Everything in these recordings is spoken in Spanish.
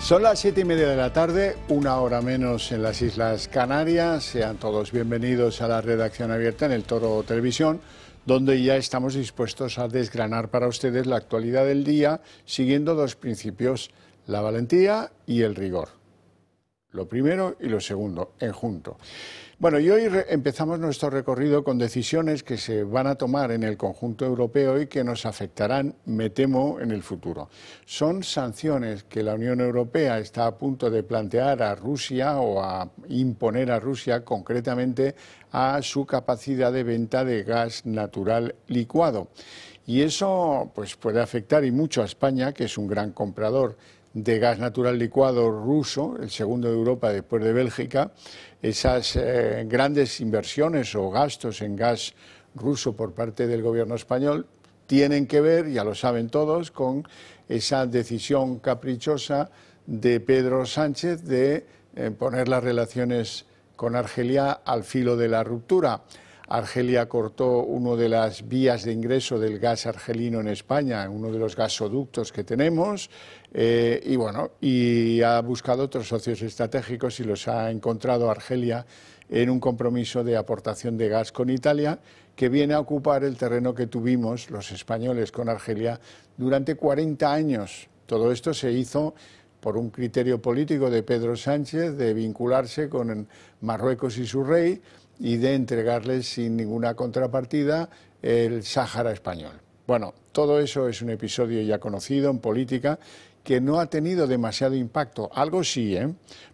Son las 7:30 de la tarde, una hora menos en las Islas Canarias. Sean todos bienvenidos a la redacción abierta en el Toro Televisión, donde ya estamos dispuestos a desgranar para ustedes la actualidad del día, siguiendo dos principios: la valentía y el rigor. Lo primero y lo segundo, en junto. Bueno, y hoy empezamos nuestro recorrido con decisiones que se van a tomar en el conjunto europeo y que nos afectarán, me temo, en el futuro. Son sanciones que la Unión Europea está a punto de plantear a Rusia o a imponer a Rusia, concretamente a su capacidad de venta de gas natural licuado. Y eso pues, puede afectar y mucho a España, que es un gran comprador de gas natural licuado ruso, el segundo de Europa después de Bélgica. Esas grandes inversiones o gastos en gas ruso por parte del gobierno español tienen que ver, ya lo saben todos, con esa decisión caprichosa de Pedro Sánchez de poner las relaciones con Argelia al filo de la ruptura. Argelia cortó una de las vías de ingreso del gas argelino en España, uno de los gasoductos que tenemos, y ha buscado otros socios estratégicos y los ha encontrado Argelia en un compromiso de aportación de gas con Italia, que viene a ocupar el terreno que tuvimos los españoles con Argelia durante 40 años. Todo esto se hizo por un criterio político de Pedro Sánchez de vincularse con Marruecos y su rey y de entregarles sin ninguna contrapartida el Sáhara español. Bueno, todo eso es un episodio ya conocido en política que no ha tenido demasiado impacto, algo sí,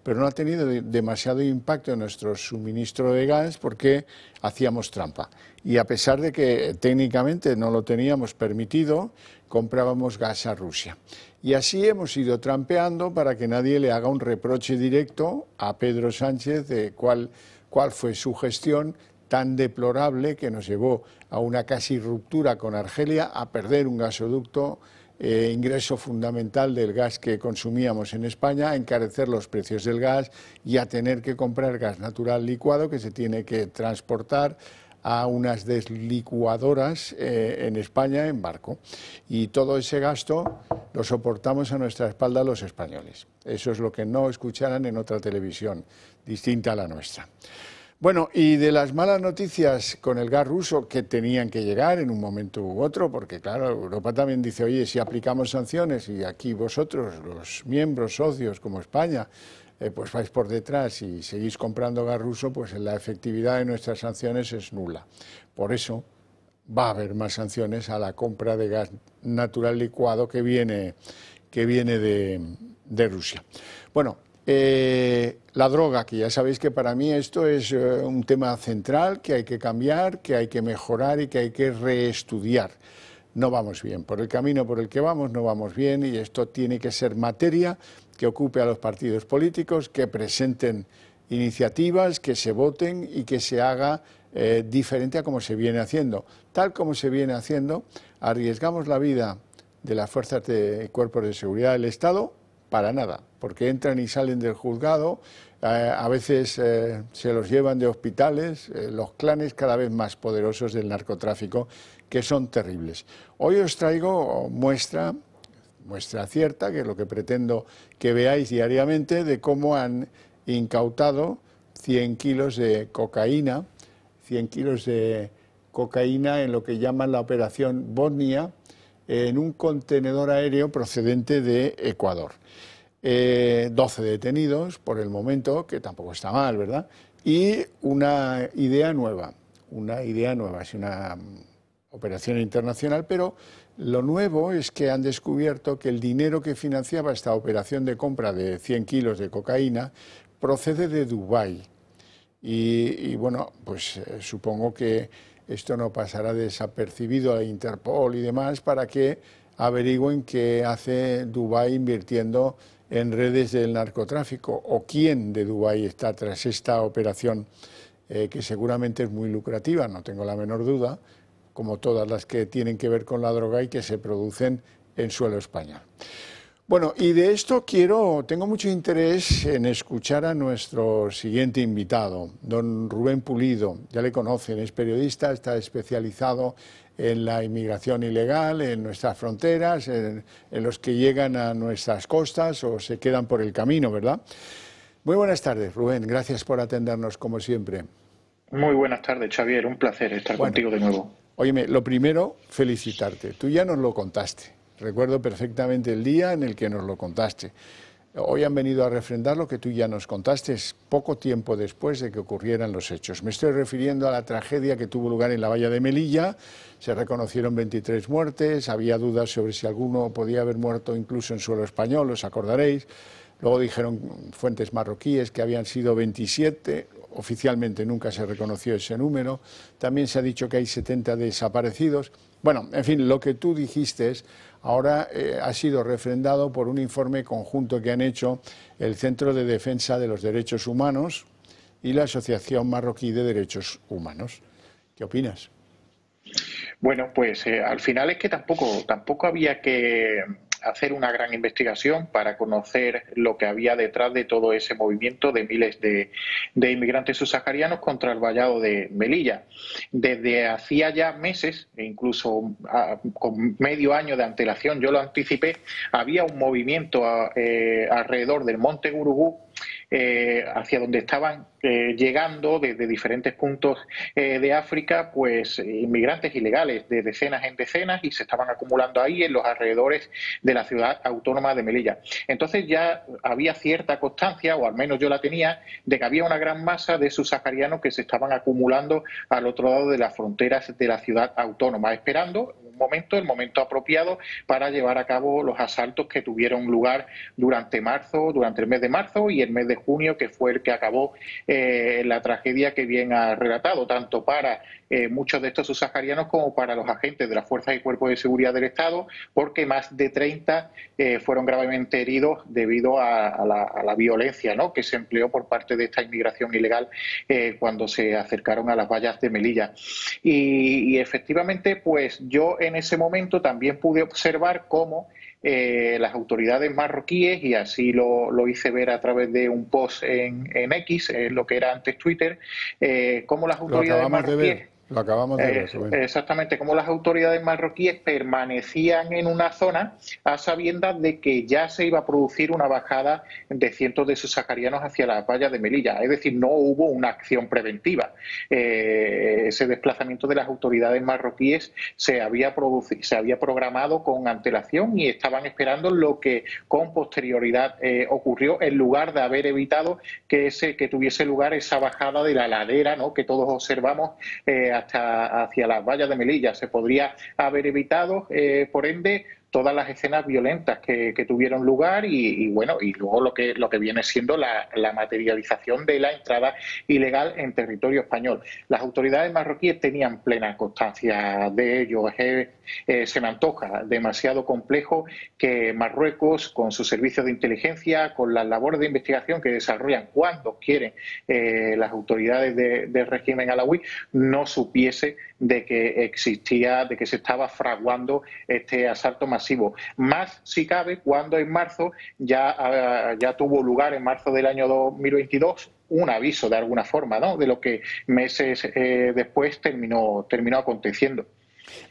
pero no ha tenido demasiado impacto en nuestro suministro de gas porque hacíamos trampa. Y a pesar de que técnicamente no lo teníamos permitido, comprábamos gas a Rusia. Y así hemos ido trampeando para que nadie le haga un reproche directo a Pedro Sánchez de cuál fue su gestión tan deplorable que nos llevó a una casi ruptura con Argelia, a perder un gasoducto, ingreso fundamental del gas que consumíamos en España, a encarecer los precios del gas y a tener que comprar gas natural licuado que se tiene que transportar a unas deslicuadoras en España en barco. Y todo ese gasto lo soportamos a nuestra espalda los españoles. Eso es lo que no escucharán en otra televisión distinta a la nuestra. Bueno, y de las malas noticias con el gas ruso que tenían que llegar en un momento u otro, porque claro, Europa también dice, oye, si aplicamos sanciones y aquí vosotros, los miembros socios como España, pues vais por detrás y seguís comprando gas ruso, pues la efectividad de nuestras sanciones es nula. Por eso va a haber más sanciones a la compra de gas natural licuado que viene de Rusia. Bueno, la droga, que ya sabéis que para mí esto es un tema central que hay que cambiar, que hay que mejorar y que hay que reestudiar. No vamos bien, por el camino por el que vamos no vamos bien y esto tiene que ser materia que ocupe a los partidos políticos, que presenten iniciativas, que se voten y que se haga diferente a como se viene haciendo. Tal como se viene haciendo, arriesgamos la vida de las fuerzas de cuerpos de seguridad del Estado para nada, porque entran y salen del juzgado, a veces se los llevan de hospitales, los clanes cada vez más poderosos del narcotráfico, que son terribles. Hoy os traigo muestra cierta, que es lo que pretendo que veáis diariamente, de cómo han incautado 100 kilos de cocaína, 100 kilos de cocaína en lo que llaman la operación Bosnia, en un contenedor aéreo procedente de Ecuador. 12 detenidos por el momento, que tampoco está mal, ¿verdad? Y una idea nueva, es una operación internacional, pero lo nuevo es que han descubierto que el dinero que financiaba esta operación de compra de 100 kilos de cocaína procede de Dubái. Y bueno, pues supongo que esto no pasará desapercibido a Interpol y demás para que averigüen qué hace Dubái invirtiendo en redes del narcotráfico o quién de Dubái está tras esta operación que seguramente es muy lucrativa, no tengo la menor duda, como todas las que tienen que ver con la droga y que se producen en suelo español. Bueno, y de esto tengo mucho interés en escuchar a nuestro siguiente invitado, don Rubén Pulido. Ya le conocen, es periodista, está especializado en la inmigración ilegal, en nuestras fronteras, en los que llegan a nuestras costas o se quedan por el camino, ¿verdad? Muy buenas tardes, Rubén. Gracias por atendernos, como siempre. Muy buenas tardes, Xavier. Un placer estar contigo de nuevo. Óyeme, lo primero, felicitarte. Tú ya nos lo contaste. Recuerdo perfectamente el día en el que nos lo contaste. Hoy han venido a refrendar lo que tú ya nos contaste poco tiempo después de que ocurrieran los hechos. Me estoy refiriendo a la tragedia que tuvo lugar en la valla de Melilla. Se reconocieron 23 muertes, había dudas sobre si alguno podía haber muerto incluso en suelo español, os acordaréis. Luego dijeron fuentes marroquíes que habían sido 27, oficialmente nunca se reconoció ese número. También se ha dicho que hay 70 desaparecidos. Bueno, en fin, lo que tú dijiste ahora ha sido refrendado por un informe conjunto que han hecho el Centro de Defensa de los Derechos Humanos y la Asociación Marroquí de Derechos Humanos. ¿Qué opinas? Bueno, pues al final es que tampoco había que hacer una gran investigación para conocer lo que había detrás de todo ese movimiento de miles de inmigrantes subsaharianos contra el vallado de Melilla. Desde hacía ya meses, e incluso con medio año de antelación, yo lo anticipé, había un movimiento alrededor del Monte Gurugú, hacia donde estaban llegando desde diferentes puntos de África, pues inmigrantes ilegales de decenas en decenas, y se estaban acumulando ahí en los alrededores de la ciudad autónoma de Melilla. Entonces ya había cierta constancia, o al menos yo la tenía, de que había una gran masa de subsaharianos que se estaban acumulando al otro lado de las fronteras de la ciudad autónoma, esperando el momento apropiado para llevar a cabo los asaltos que tuvieron lugar durante el mes de marzo y el mes de junio, que fue el que acabó la tragedia que bien ha relatado, tanto para muchos de estos subsaharianos como para los agentes de las fuerzas y cuerpos de seguridad del Estado, porque más de 30 fueron gravemente heridos debido a la violencia, ¿no?, que se empleó por parte de esta inmigración ilegal cuando se acercaron a las vallas de Melilla. Y efectivamente, pues yo en ese momento también pude observar cómo las autoridades marroquíes, y así lo hice ver a través de un post en X, lo que era antes Twitter, cómo las autoridades marroquíes... Lo acabamos de ver. Exactamente, como las autoridades marroquíes permanecían en una zona a sabiendas de que ya se iba a producir una bajada de cientos de subsaharianos hacia las vallas de Melilla. Es decir, no hubo una acción preventiva. Ese desplazamiento de las autoridades marroquíes se había programado con antelación y estaban esperando lo que con posterioridad ocurrió, en lugar de haber evitado que tuviese lugar esa bajada de la ladera, ¿no?, que todos observamos hacia las vallas de Melilla. Se podría haber evitado, por ende, todas las escenas violentas que tuvieron lugar y luego lo que viene siendo la materialización de la entrada ilegal en territorio español. Las autoridades marroquíes tenían plena constancia de ello. Se me antoja demasiado complejo que Marruecos, con sus servicios de inteligencia, con las labores de investigación que desarrollan cuando quieren las autoridades del régimen alawí, no supiese de que se estaba fraguando este asalto masivo. Más si cabe cuando en marzo ya tuvo lugar, en marzo del año 2022, un aviso de alguna forma, ¿no?, de lo que meses después terminó aconteciendo.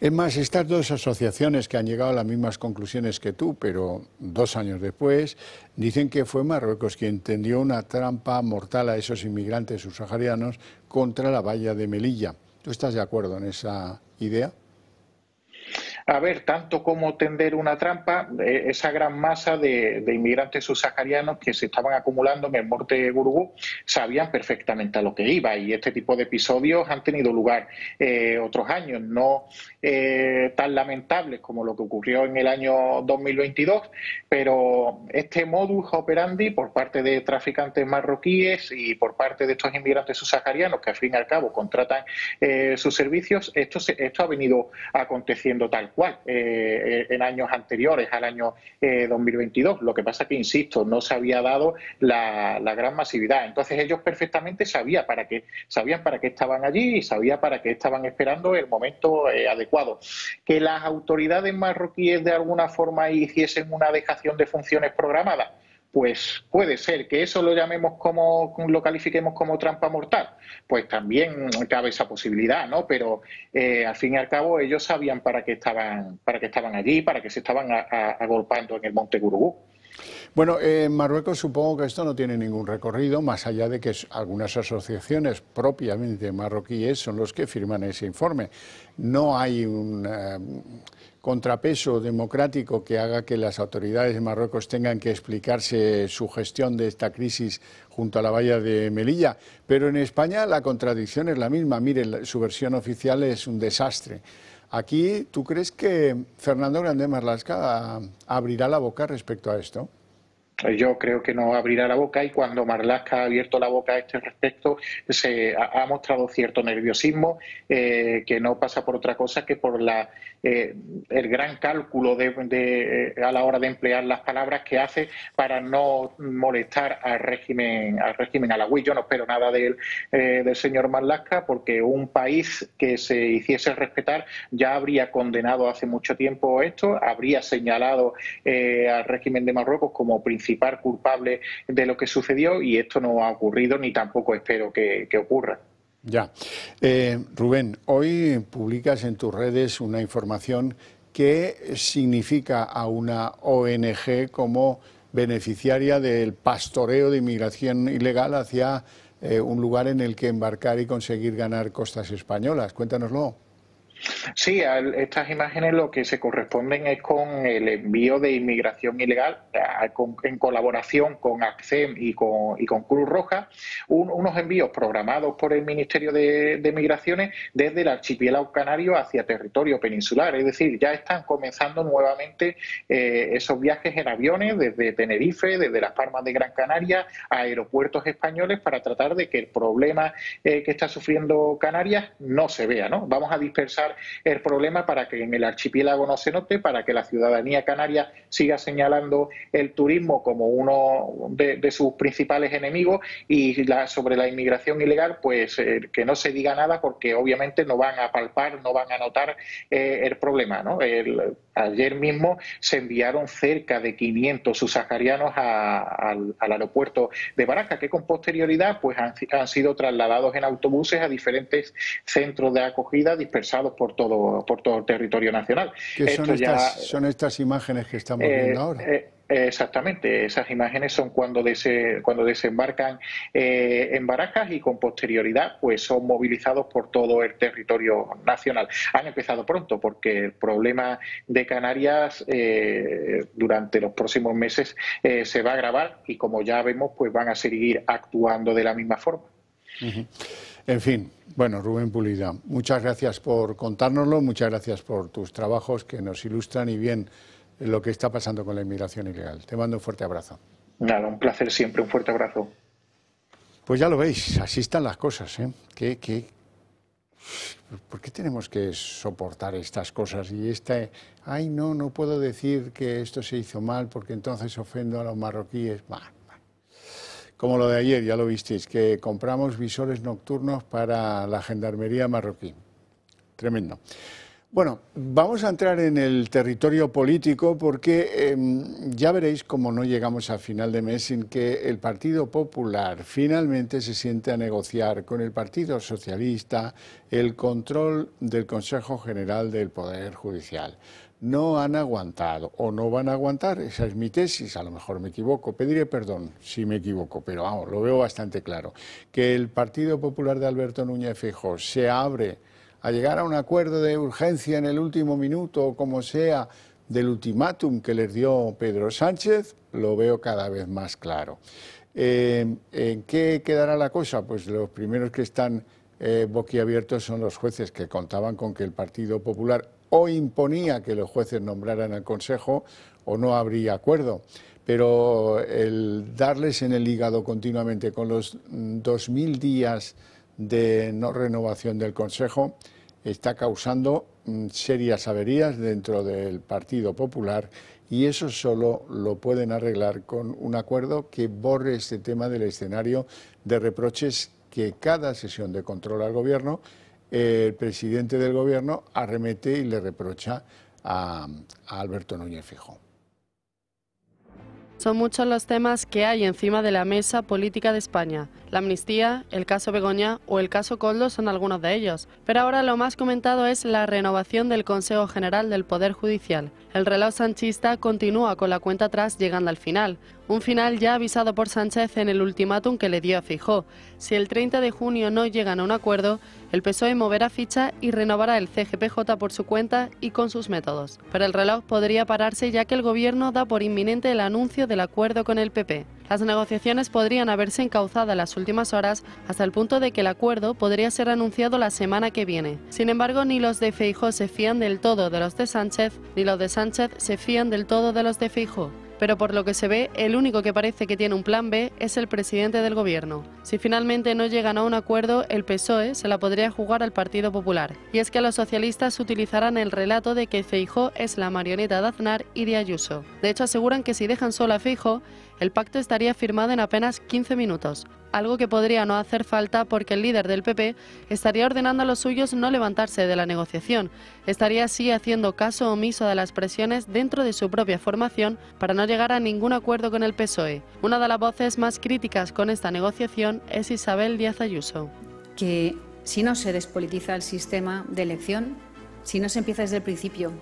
Es más, estas dos asociaciones que han llegado a las mismas conclusiones que tú, pero 2 años después, dicen que fue Marruecos quien tendió una trampa mortal a esos inmigrantes subsaharianos contra la valla de Melilla. ¿Tú estás de acuerdo en esa idea? A ver, tanto como tender una trampa, esa gran masa de inmigrantes subsaharianos que se estaban acumulando en el Monte Gurugú sabían perfectamente a lo que iba, y este tipo de episodios han tenido lugar otros años, no tan lamentables como lo que ocurrió en el año 2022, pero este modus operandi por parte de traficantes marroquíes y por parte de estos inmigrantes subsaharianos que al fin y al cabo contratan sus servicios, esto ha venido aconteciendo tal cual en años anteriores al año 2022. Lo que pasa que, insisto, no se había dado la gran masividad. Entonces ellos perfectamente sabían para qué estaban allí y sabían para qué estaban esperando el momento adecuado. Que las autoridades marroquíes de alguna forma hiciesen una dejación de funciones programadas, pues puede ser. Que eso lo califiquemos como trampa mortal, pues también cabe esa posibilidad, ¿no? Pero al fin y al cabo ellos sabían para qué estaban allí, para qué se estaban agolpando en el Monte Gurugú. Bueno, en Marruecos supongo que esto no tiene ningún recorrido, más allá de que algunas asociaciones propiamente marroquíes son los que firman ese informe. No hay un contrapeso democrático que haga que las autoridades de Marruecos tengan que explicarse su gestión de esta crisis junto a la valla de Melilla. Pero en España la contradicción es la misma. Miren, su versión oficial es un desastre. Aquí, ¿tú crees que Fernando Grande Marlaska abrirá la boca respecto a esto? Yo creo que no abrirá la boca, y cuando Marlaska ha abierto la boca a este respecto se ha mostrado cierto nerviosismo que no pasa por otra cosa que por el gran cálculo a la hora de emplear las palabras que hace para no molestar al régimen alawí. Yo no espero nada del señor Marlaska, porque un país que se hiciese respetar ya habría condenado hace mucho tiempo esto, habría señalado al régimen de Marruecos como principal culpable de lo que sucedió, y esto no ha ocurrido ni tampoco espero que ocurra. Ya. Rubén, hoy publicas en tus redes una información que significa a una ONG como beneficiaria del pastoreo de inmigración ilegal hacia un lugar en el que embarcar y conseguir ganar costas españolas. Cuéntanoslo. Sí, estas imágenes lo que se corresponden es con el envío de inmigración ilegal en colaboración con ACCEM y con Cruz Roja, unos envíos programados por el Ministerio de Migraciones desde el archipiélago canario hacia territorio peninsular. Es decir, ya están comenzando nuevamente esos viajes en aviones desde Tenerife, desde Las Palmas de Gran Canaria, a aeropuertos españoles, para tratar de que el problema que está sufriendo Canarias no se vea, ¿no? Vamos a dispersar el problema para que en el archipiélago no se note, para que la ciudadanía canaria siga señalando el turismo como uno de sus principales enemigos, y sobre la inmigración ilegal, pues que no se diga nada, porque obviamente no van a palpar, no van a notar el problema, ¿no? Ayer mismo se enviaron cerca de 500 subsaharianos al aeropuerto de Barajas, que con posterioridad pues han sido trasladados en autobuses a diferentes centros de acogida dispersados por todo el territorio nacional. ¿Qué son estas imágenes que estamos viendo ahora? Exactamente, esas imágenes son cuando desembarcan en Barajas, y con posterioridad pues son movilizados por todo el territorio nacional. Han empezado pronto, porque el problema de Canarias durante los próximos meses se va a agravar, y como ya vemos pues van a seguir actuando de la misma forma. En fin, bueno, Rubén Pulido, muchas gracias por contárnoslo, muchas gracias por tus trabajos que nos ilustran y bien lo que está pasando con la inmigración ilegal. Te mando un fuerte abrazo. Nada, un placer siempre, un fuerte abrazo. Pues ya lo veis, así están las cosas, ¿eh? ¿Por qué tenemos que soportar estas cosas? Y ay, no puedo decir que esto se hizo mal porque entonces ofendo a los marroquíes. Como lo de ayer, ya lo visteis, que compramos visores nocturnos para la gendarmería marroquí. Tremendo. Bueno, vamos a entrar en el territorio político, porque ya veréis cómo no llegamos a final de mes sin que el Partido Popular finalmente se siente a negociar con el Partido Socialista el control del Consejo General del Poder Judicial. No han aguantado o no van a aguantar, esa es mi tesis, a lo mejor me equivoco, pediré perdón si me equivoco, pero vamos, lo veo bastante claro. Que el Partido Popular de Alberto Núñez Feijóo se abre a llegar a un acuerdo de urgencia en el último minuto, o como sea, del ultimátum que les dio Pedro Sánchez, lo veo cada vez más claro. ¿En qué quedará la cosa? Pues los primeros que están boquiabiertos son los jueces, que contaban con que el Partido Popular o imponía que los jueces nombraran al Consejo o no habría acuerdo. Pero el darles en el hígado continuamente con los 2000 días de no renovación del Consejo está causando serias averías dentro del Partido Popular y eso solo lo pueden arreglar con un acuerdo que borre este tema del escenario de reproches que cada sesión de control al Gobierno el presidente del Gobierno arremete y le reprocha a Alberto Núñez Feijóo. Son muchos los temas que hay encima de la mesa política de España. La amnistía, el caso Begoña o el caso Koldo son algunos de ellos. Pero ahora lo más comentado es la renovación del Consejo General del Poder Judicial. El reloj sanchista continúa con la cuenta atrás llegando al final. Un final ya avisado por Sánchez en el ultimátum que le dio a Feijóo. Si el 30 de junio no llegan a un acuerdo, el PSOE moverá ficha y renovará el CGPJ por su cuenta y con sus métodos. Pero el reloj podría pararse ya que el Gobierno da por inminente el anuncio del acuerdo con el PP. Las negociaciones podrían haberse encauzado en las últimas horas hasta el punto de que el acuerdo podría ser anunciado la semana que viene. Sin embargo, ni los de Feijóo se fían del todo de los de Sánchez, ni los de Sánchez se fían del todo de los de Feijóo. Pero por lo que se ve, el único que parece que tiene un plan B es el presidente del Gobierno. Si finalmente no llegan a un acuerdo, el PSOE se la podría jugar al Partido Popular. Y es que los socialistas utilizarán el relato de que Feijóo es la marioneta de Aznar y de Ayuso. De hecho, aseguran que si dejan sola a Feijóo, el pacto estaría firmado en apenas 15 minutos. Algo que podría no hacer falta porque el líder del PP estaría ordenando a los suyos no levantarse de la negociación. Estaría así haciendo caso omiso de las presiones dentro de su propia formación para no llegar a ningún acuerdo con el PSOE. Una de las voces más críticas con esta negociación es Isabel Díaz Ayuso. Que si no se despolitiza el sistema de elección, si no se empieza desde el principio,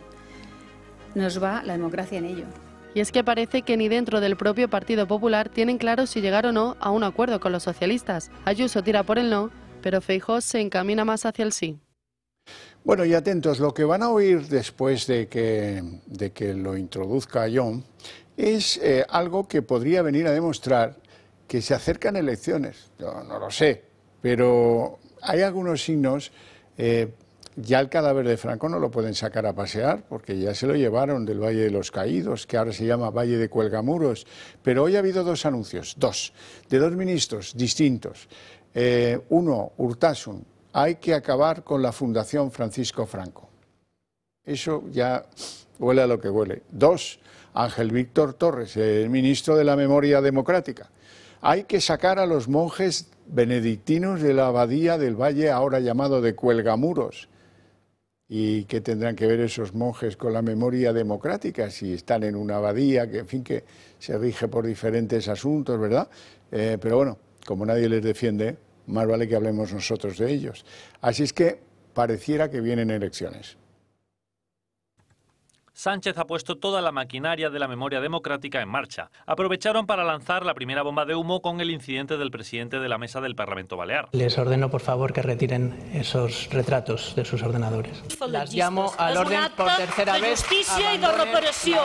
nos va la democracia en ello. Y es que parece que ni dentro del propio Partido Popular tienen claro si llegar o no a un acuerdo con los socialistas. Ayuso tira por el no, pero Feijóo se encamina más hacia el sí. Bueno, y atentos, lo que van a oír después de que lo introduzca Jon es algo que podría venir a demostrar que se acercan elecciones. Yo no lo sé, pero hay algunos signos. Ya el cadáver de Franco no lo pueden sacar a pasear porque ya se lo llevaron del Valle de los Caídos, que ahora se llama Valle de Cuelgamuros. Pero hoy ha habido dos anuncios, de dos ministros distintos. Uno, Urtasun, hay que acabar con la Fundación Francisco Franco. Eso ya huele a lo que huele. Dos, Ángel Víctor Torres, el ministro de la Memoria Democrática. Hay que sacar a los monjes benedictinos de la abadía del Valle, ahora llamado de Cuelgamuros. ¿Y qué tendrán que ver esos monjes con la memoria democrática si están en una abadía que, en fin, que se rige por diferentes asuntos, ¿verdad? Pero bueno, como nadie les defiende, más vale que hablemos nosotros de ellos. Así es que pareciera que vienen elecciones. Sánchez ha puesto toda la maquinaria de la memoria democrática en marcha. Aprovecharon para lanzar la primera bomba de humo con el incidente del presidente de la mesa del Parlamento Balear. Les ordeno, por favor, que retiren esos retratos de sus ordenadores. Las llamo al orden por tercera vez. Justícia i de reparació.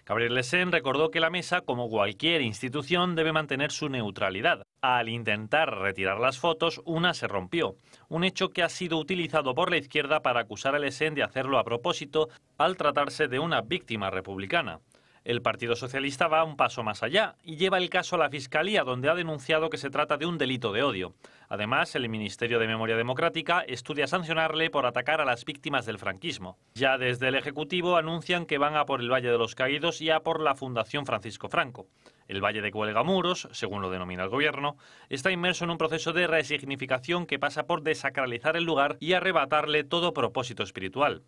Gabriel Lesén recordó que la mesa, como cualquier institución, debe mantener su neutralidad. Al intentar retirar las fotos, una se rompió. Un hecho que ha sido utilizado por la izquierda para acusar a Lesén de hacerlo a propósito al tratarse de una víctima republicana. El Partido Socialista va un paso más allá y lleva el caso a la Fiscalía, donde ha denunciado que se trata de un delito de odio. Además, el Ministerio de Memoria Democrática estudia sancionarle por atacar a las víctimas del franquismo. Ya desde el Ejecutivo anuncian que van a por el Valle de los Caídos y a por la Fundación Francisco Franco. El Valle de Cuelgamuros, según lo denomina el Gobierno, está inmerso en un proceso de resignificación que pasa por desacralizar el lugar y arrebatarle todo propósito espiritual.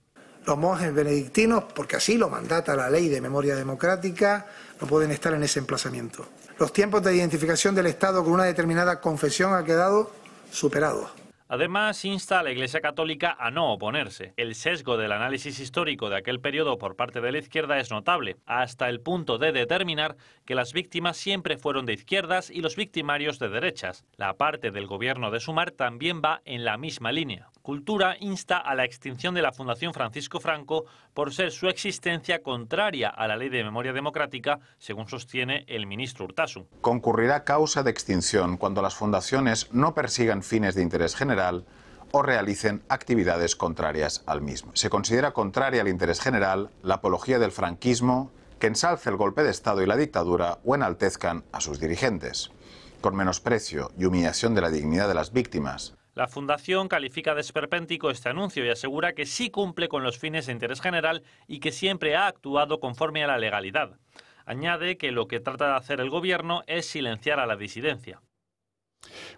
Los monjes benedictinos, porque así lo mandata la ley de memoria democrática, no pueden estar en ese emplazamiento. Los tiempos de identificación del Estado con una determinada confesión han quedado superados. Además, insta a la Iglesia Católica a no oponerse. El sesgo del análisis histórico de aquel periodo por parte de la izquierda es notable, hasta el punto de determinar que las víctimas siempre fueron de izquierdas y los victimarios de derechas. La parte del gobierno de Sumar también va en la misma línea. Cultura insta a la extinción de la Fundación Francisco Franco por ser su existencia contraria a la Ley de Memoria Democrática, según sostiene el ministro Urtasun. Concurrirá causa de extinción cuando las fundaciones no persigan fines de interés general o realicen actividades contrarias al mismo. Se considera contraria al interés general la apología del franquismo, que ensalce el golpe de Estado y la dictadura o enaltezcan a sus dirigentes, con menosprecio y humillación de la dignidad de las víctimas. La Fundación califica de esperpéntico este anuncio y asegura que sí cumple con los fines de interés general y que siempre ha actuado conforme a la legalidad. Añade que lo que trata de hacer el Gobierno es silenciar a la disidencia.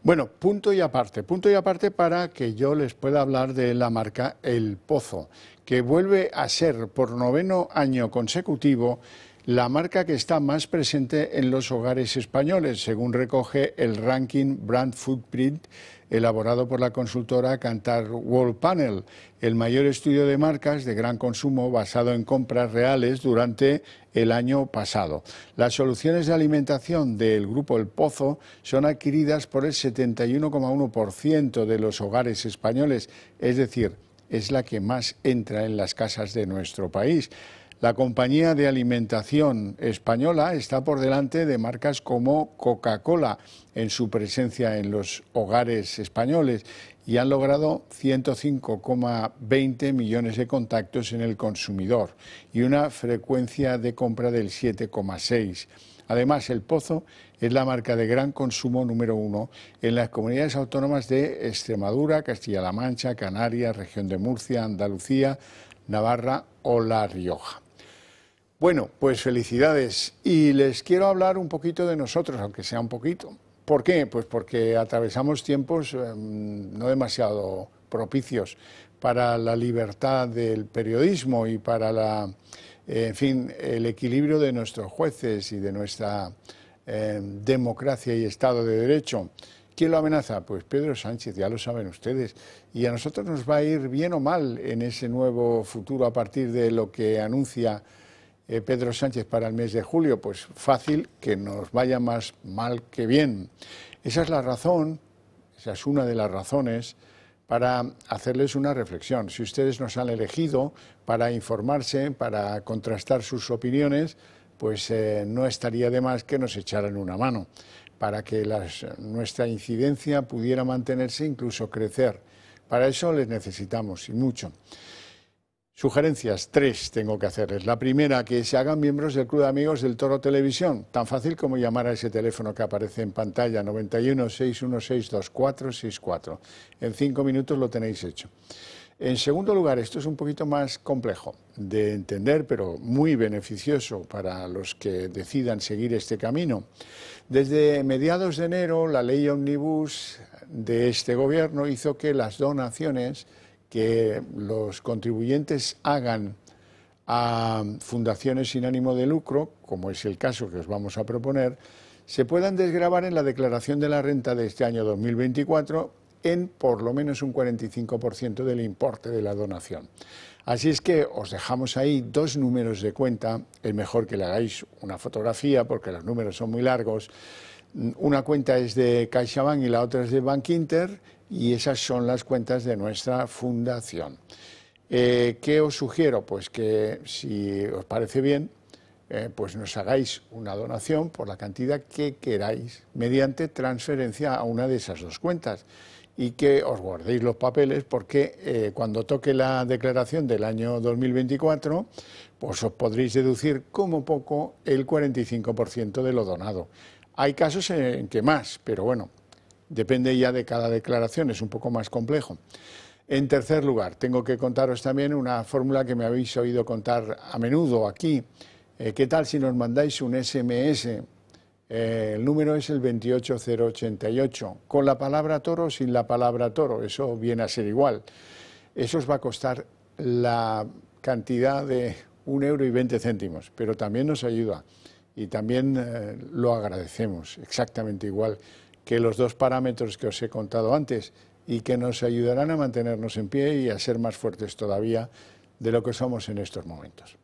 Bueno, punto y aparte para que yo les pueda hablar de la marca El Pozo, que vuelve a ser por 9º año consecutivo la marca que está más presente en los hogares españoles, según recoge el ranking Brand Footprint elaborado por la consultora Kantar Worldpanel, el mayor estudio de marcas de gran consumo basado en compras reales durante el año pasado. Las soluciones de alimentación del grupo El Pozo son adquiridas por el 71,1% de los hogares españoles, es decir, es la que más entra en las casas de nuestro país. La compañía de alimentación española está por delante de marcas como Coca-Cola en su presencia en los hogares españoles y han logrado 105,20 millones de contactos en el consumidor y una frecuencia de compra del 7,6. Además, El Pozo es la marca de gran consumo número 1 en las comunidades autónomas de Extremadura, Castilla-La Mancha, Canarias, Región de Murcia, Andalucía, Navarra o La Rioja. Bueno, pues felicidades y les quiero hablar un poquito de nosotros, aunque sea un poquito. ¿Por qué? Pues porque atravesamos tiempos no demasiado propicios para la libertad del periodismo y para el equilibrio de nuestros jueces y de nuestra democracia y Estado de Derecho. ¿Quién lo amenaza? Pues Pedro Sánchez, ya lo saben ustedes. Y a nosotros nos va a ir bien o mal en ese nuevo futuro a partir de lo que anuncia Pedro Sánchez para el mes de julio. Pues fácil que nos vaya más mal que bien. Esa es la razón, esa es una de las razones para hacerles una reflexión. Si ustedes nos han elegido para informarse, para contrastar sus opiniones, pues no estaría de más que nos echaran una mano para que nuestra incidencia pudiera mantenerse, incluso crecer. Para eso les necesitamos, y mucho. Sugerencias, 3 tengo que hacerles. La primera, que se hagan miembros del Club de Amigos del Toro Televisión. Tan fácil como llamar a ese teléfono que aparece en pantalla, 91 616 2464. En 5 minutos lo tenéis hecho. En segundo lugar, esto es un poquito más complejo de entender, pero muy beneficioso para los que decidan seguir este camino. Desde mediados de enero, la ley Omnibus de este gobierno hizo que las donaciones que los contribuyentes hagan a fundaciones sin ánimo de lucro, como es el caso que os vamos a proponer, se puedan desgravar en la declaración de la renta de este año 2024 en por lo menos un 45% del importe de la donación. Así es que os dejamos ahí 2 números de cuenta, es mejor que le hagáis una fotografía porque los números son muy largos. Una cuenta es de CaixaBank y la otra es de Bankinter y esas son las cuentas de nuestra fundación. ¿Qué os sugiero? Pues que si os parece bien, pues nos hagáis una donación por la cantidad que queráis mediante transferencia a una de esas 2 cuentas y que os guardéis los papeles porque cuando toque la declaración del año 2024 pues os podréis deducir como poco el 45% de lo donado. Hay casos en que más, pero bueno, depende ya de cada declaración, es un poco más complejo. En tercer lugar, tengo que contaros también una fórmula que me habéis oído contar a menudo aquí. ¿Qué tal si nos mandáis un SMS? El número es el 28088, con la palabra toro o sin la palabra toro, eso viene a ser igual. Eso os va a costar la cantidad de 1,20 €, pero también nos ayuda y también lo agradecemos, exactamente igual que los 2 parámetros que os he contado antes y que nos ayudarán a mantenernos en pie y a ser más fuertes todavía de lo que somos en estos momentos.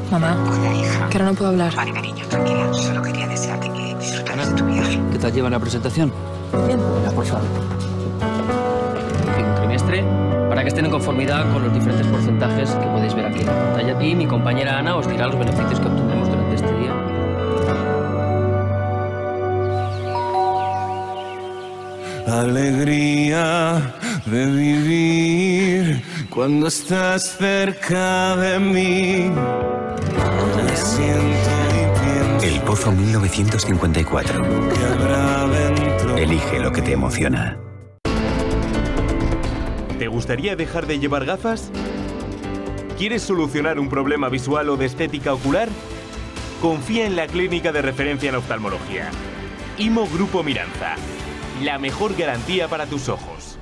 Mamá, que ahora no puedo hablar. Vale, cariño, tranquila. Solo quería desearte que disfrutaras de tu viaje. ¿Qué tal lleva la presentación? Bien. Venga, por favor. Un trimestre, para que estén en conformidad con los diferentes porcentajes que podéis ver aquí en la pantalla. Y mi compañera Ana os dirá los beneficios que obtendremos durante este día. Alegría de vivir cuando estás cerca de mí. Me siento y pienso. El Pozo 1954. Que habrá dentro. Elige lo que te emociona. ¿Te gustaría dejar de llevar gafas? ¿Quieres solucionar un problema visual o de estética ocular? Confía en la clínica de referencia en oftalmología. IMO Grupo Miranza. La mejor garantía para tus ojos.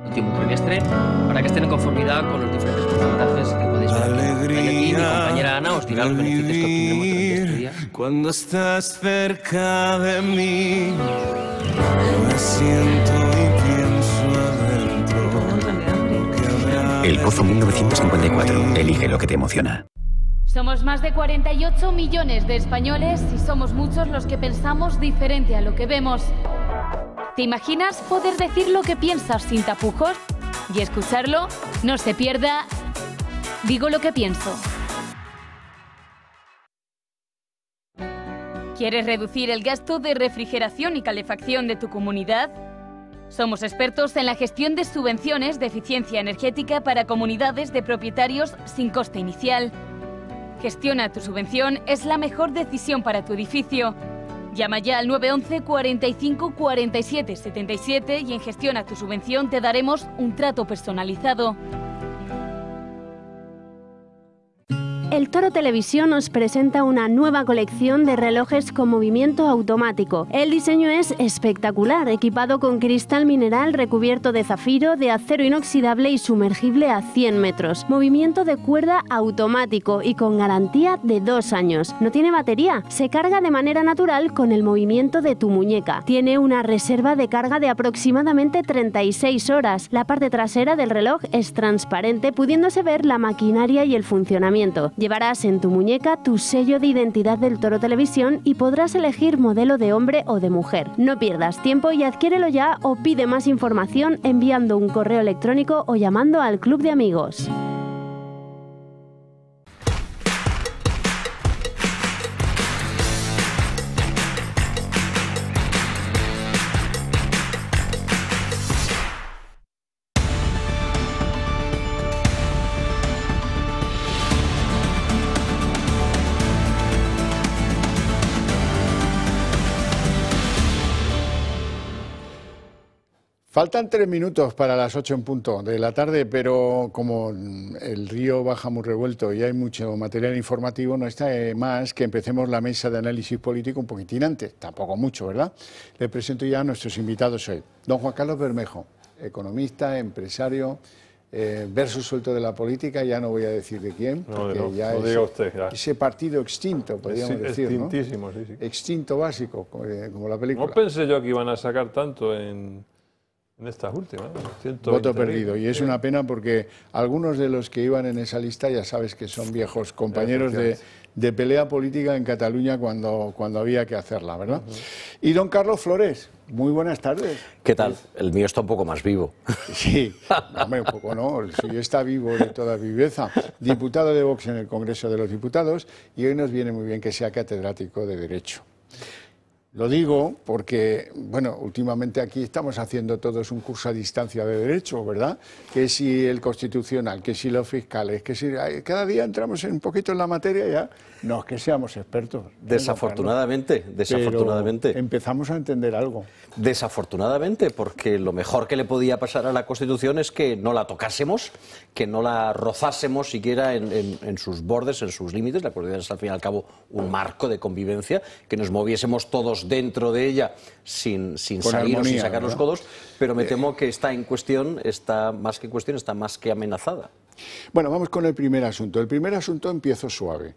Último trimestre, para que estén en conformidad con los diferentes porcentajes que podéis ver aquí. Mi compañera Ana os dirá los beneficios que obtendremos durante este día. Cuando estás cerca de mí, me siento y pienso adentro. El Pozo 1954. Elige lo que te emociona. Somos más de 48 millones de españoles y somos muchos los que pensamos diferente a lo que vemos. ¿Te imaginas poder decir lo que piensas sin tapujos? Y escucharlo, no se pierda. Digo lo que pienso. ¿Quieres reducir el gasto de refrigeración y calefacción de tu comunidad? Somos expertos en la gestión de subvenciones de eficiencia energética para comunidades de propietarios sin coste inicial. Gestiona tu subvención, es la mejor decisión para tu edificio. Llama ya al 911 45 47 77 y en Gestiona tu subvención te daremos un trato personalizado. El Toro Televisión nos presenta una nueva colección de relojes con movimiento automático. El diseño es espectacular, equipado con cristal mineral recubierto de zafiro, de acero inoxidable y sumergible a 100 metros. Movimiento de cuerda automático y con garantía de 2 años. No tiene batería, se carga de manera natural con el movimiento de tu muñeca. Tiene una reserva de carga de aproximadamente 36 horas. La parte trasera del reloj es transparente, pudiéndose ver la maquinaria y el funcionamiento. Llevarás en tu muñeca tu sello de identidad del Toro Televisión y podrás elegir modelo de hombre o de mujer. No pierdas tiempo y adquiérelo ya o pide más información enviando un correo electrónico o llamando al Club de Amigos. Faltan 3 minutos para las 8 en punto de la tarde, pero como el río baja muy revuelto y hay mucho material informativo, no está más que empecemos la mesa de análisis político un poquitín antes, tampoco mucho, ¿verdad? Le presento ya a nuestros invitados hoy. Don Juan Carlos Bermejo, economista, empresario, versus suelto de la política, ya no voy a decir de quién, porque no, ya no diga usted, ya. Ese partido extinto, podríamos decir, ¿no? Extintísimo, sí, sí. Extinto básico, como la película. No pensé yo que iban a sacar tanto en estas últimas. Voto perdido. Y es una pena porque algunos de los que iban en esa lista ya sabes que son viejos compañeros de pelea política en Cataluña cuando había que hacerla, ¿verdad? Y don Carlos Flores, muy buenas tardes. ¿Qué tal? El mío está un poco más vivo. Sí, hombre, un poco no, el suyo está vivo de toda viveza. Diputado de Vox en el Congreso de los Diputados y hoy nos viene muy bien que sea catedrático de Derecho. Lo digo porque, bueno, últimamente aquí estamos haciendo todos un curso a distancia de Derecho, ¿verdad? Que si el Constitucional, que si los fiscales, que si cada día entramos un poquito en la materia ya, no es que seamos expertos. Desafortunadamente, desafortunadamente. Pero empezamos a entender algo. Desafortunadamente, porque lo mejor que le podía pasar a la Constitución es que no la tocásemos, que no la rozásemos siquiera en sus bordes, en sus límites. La Constitución es al fin y al cabo un marco de convivencia, que nos moviésemos todos dentro de ella sin salirnos, sin sacar los codos, pero me temo que está en cuestión, está más que en cuestión, está más que amenazada. Bueno, vamos con el primer asunto. El primer asunto empiezo suave.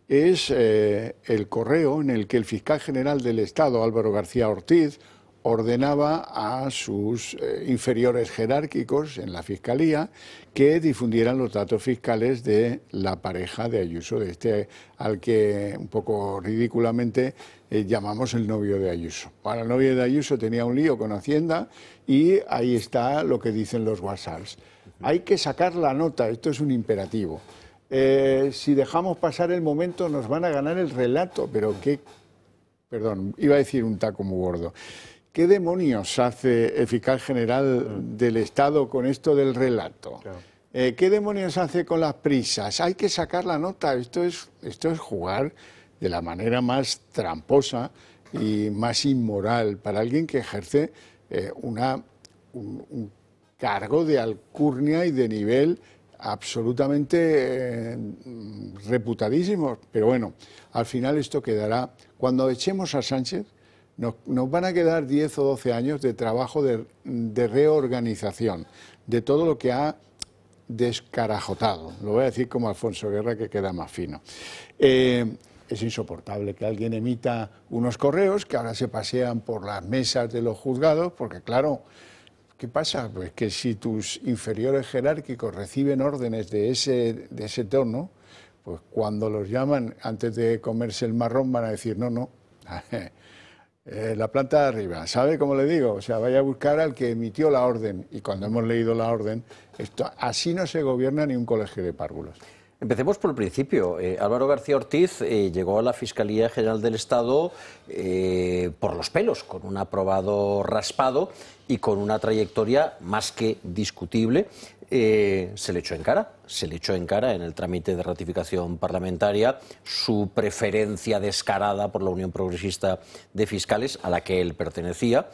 Es el correo en el que el fiscal general del Estado, Álvaro García Ortiz, ordenaba a sus inferiores jerárquicos en la Fiscalía que difundieran los datos fiscales de la pareja de Ayuso, de este al que un poco ridículamente llamamos el novio de Ayuso. Bueno, el novio de Ayuso tenía un lío con Hacienda y ahí está lo que dicen los WhatsApps. Hay que sacar la nota, esto es un imperativo. Si dejamos pasar el momento nos van a ganar el relato, pero qué... Perdón, iba a decir un taco muy gordo. ¿Qué demonios hace el fiscal general del Estado con esto del relato? Claro. ¿Qué demonios hace con las prisas? Hay que sacar la nota. Esto es jugar de la manera más tramposa y más inmoral para alguien que ejerce un cargo de alcurnia y de nivel absolutamente reputadísimo. Pero bueno, al final esto quedará. Cuando echemos a Sánchez, nos van a quedar 10 o 12 años de trabajo de reorganización de todo lo que ha descarajotado. Lo voy a decir como Alfonso Guerra, que queda más fino. Es insoportable que alguien emita unos correos que ahora se pasean por las mesas de los juzgados, porque claro, ¿qué pasa? Pues que si tus inferiores jerárquicos reciben órdenes de ese tono, pues cuando los llaman antes de comerse el marrón van a decir no. La planta de arriba, ¿sabe cómo le digo? O sea, vaya a buscar al que emitió la orden. Y cuando hemos leído la orden, así no se gobierna ni un colegio de párvulos. Empecemos por el principio. Álvaro García Ortiz llegó a la Fiscalía General del Estado por los pelos, con un aprobado raspado y con una trayectoria más que discutible. Se le echó en cara en el trámite de ratificación parlamentaria su preferencia descarada por la Unión Progresista de Fiscales, a la que él pertenecía,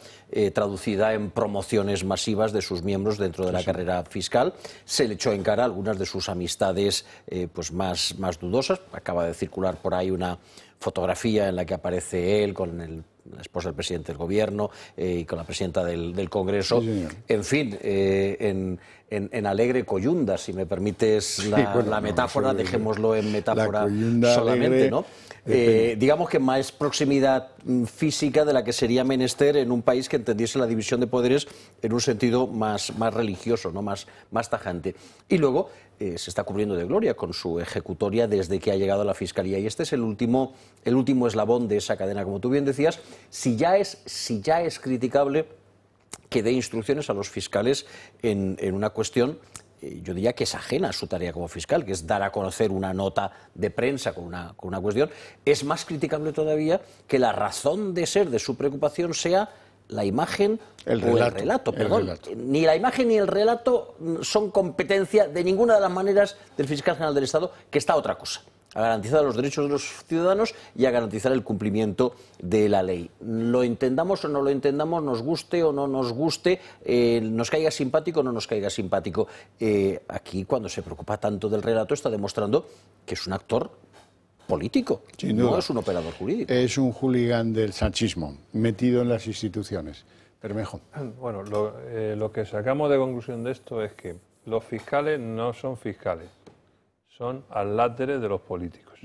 traducida en promociones masivas de sus miembros dentro de la carrera fiscal. Se le echó en cara algunas de sus amistades pues más dudosas. Acaba de circular por ahí una fotografía en la que aparece él con la esposa del presidente del Gobierno y con la presidenta del Congreso. Sí, en fin, en alegre coyunda, si me permites la metáfora, dejémoslo en metáfora solamente, ¿no? Digamos que más proximidad física de la que sería menester en un país que entendiese la división de poderes en un sentido más religioso, ¿no? más tajante. Y luego se está cubriendo de gloria con su ejecutoria desde que ha llegado a la Fiscalía. Y este es el último eslabón de esa cadena, como tú bien decías. Si ya es criticable que dé instrucciones a los fiscales en una cuestión, yo diría que es ajena a su tarea como fiscal, que es dar a conocer una nota de prensa con una cuestión, es más criticable todavía que la razón de ser de su preocupación sea la imagen o el relato. Ni la imagen ni el relato son competencia de ninguna de las maneras del fiscal general del Estado, que está otra cosa: a garantizar los derechos de los ciudadanos y a garantizar el cumplimiento de la ley. Lo entendamos o no lo entendamos, nos guste o no nos guste, nos caiga simpático o no nos caiga simpático. Aquí, cuando se preocupa tanto del relato, está demostrando que es un actor político, no es un operador jurídico. Es un hooligan del sanchismo, metido en las instituciones. Bermejo. Bueno, lo que sacamos de conclusión de esto es que los fiscales no son fiscales, son adláteres de los políticos.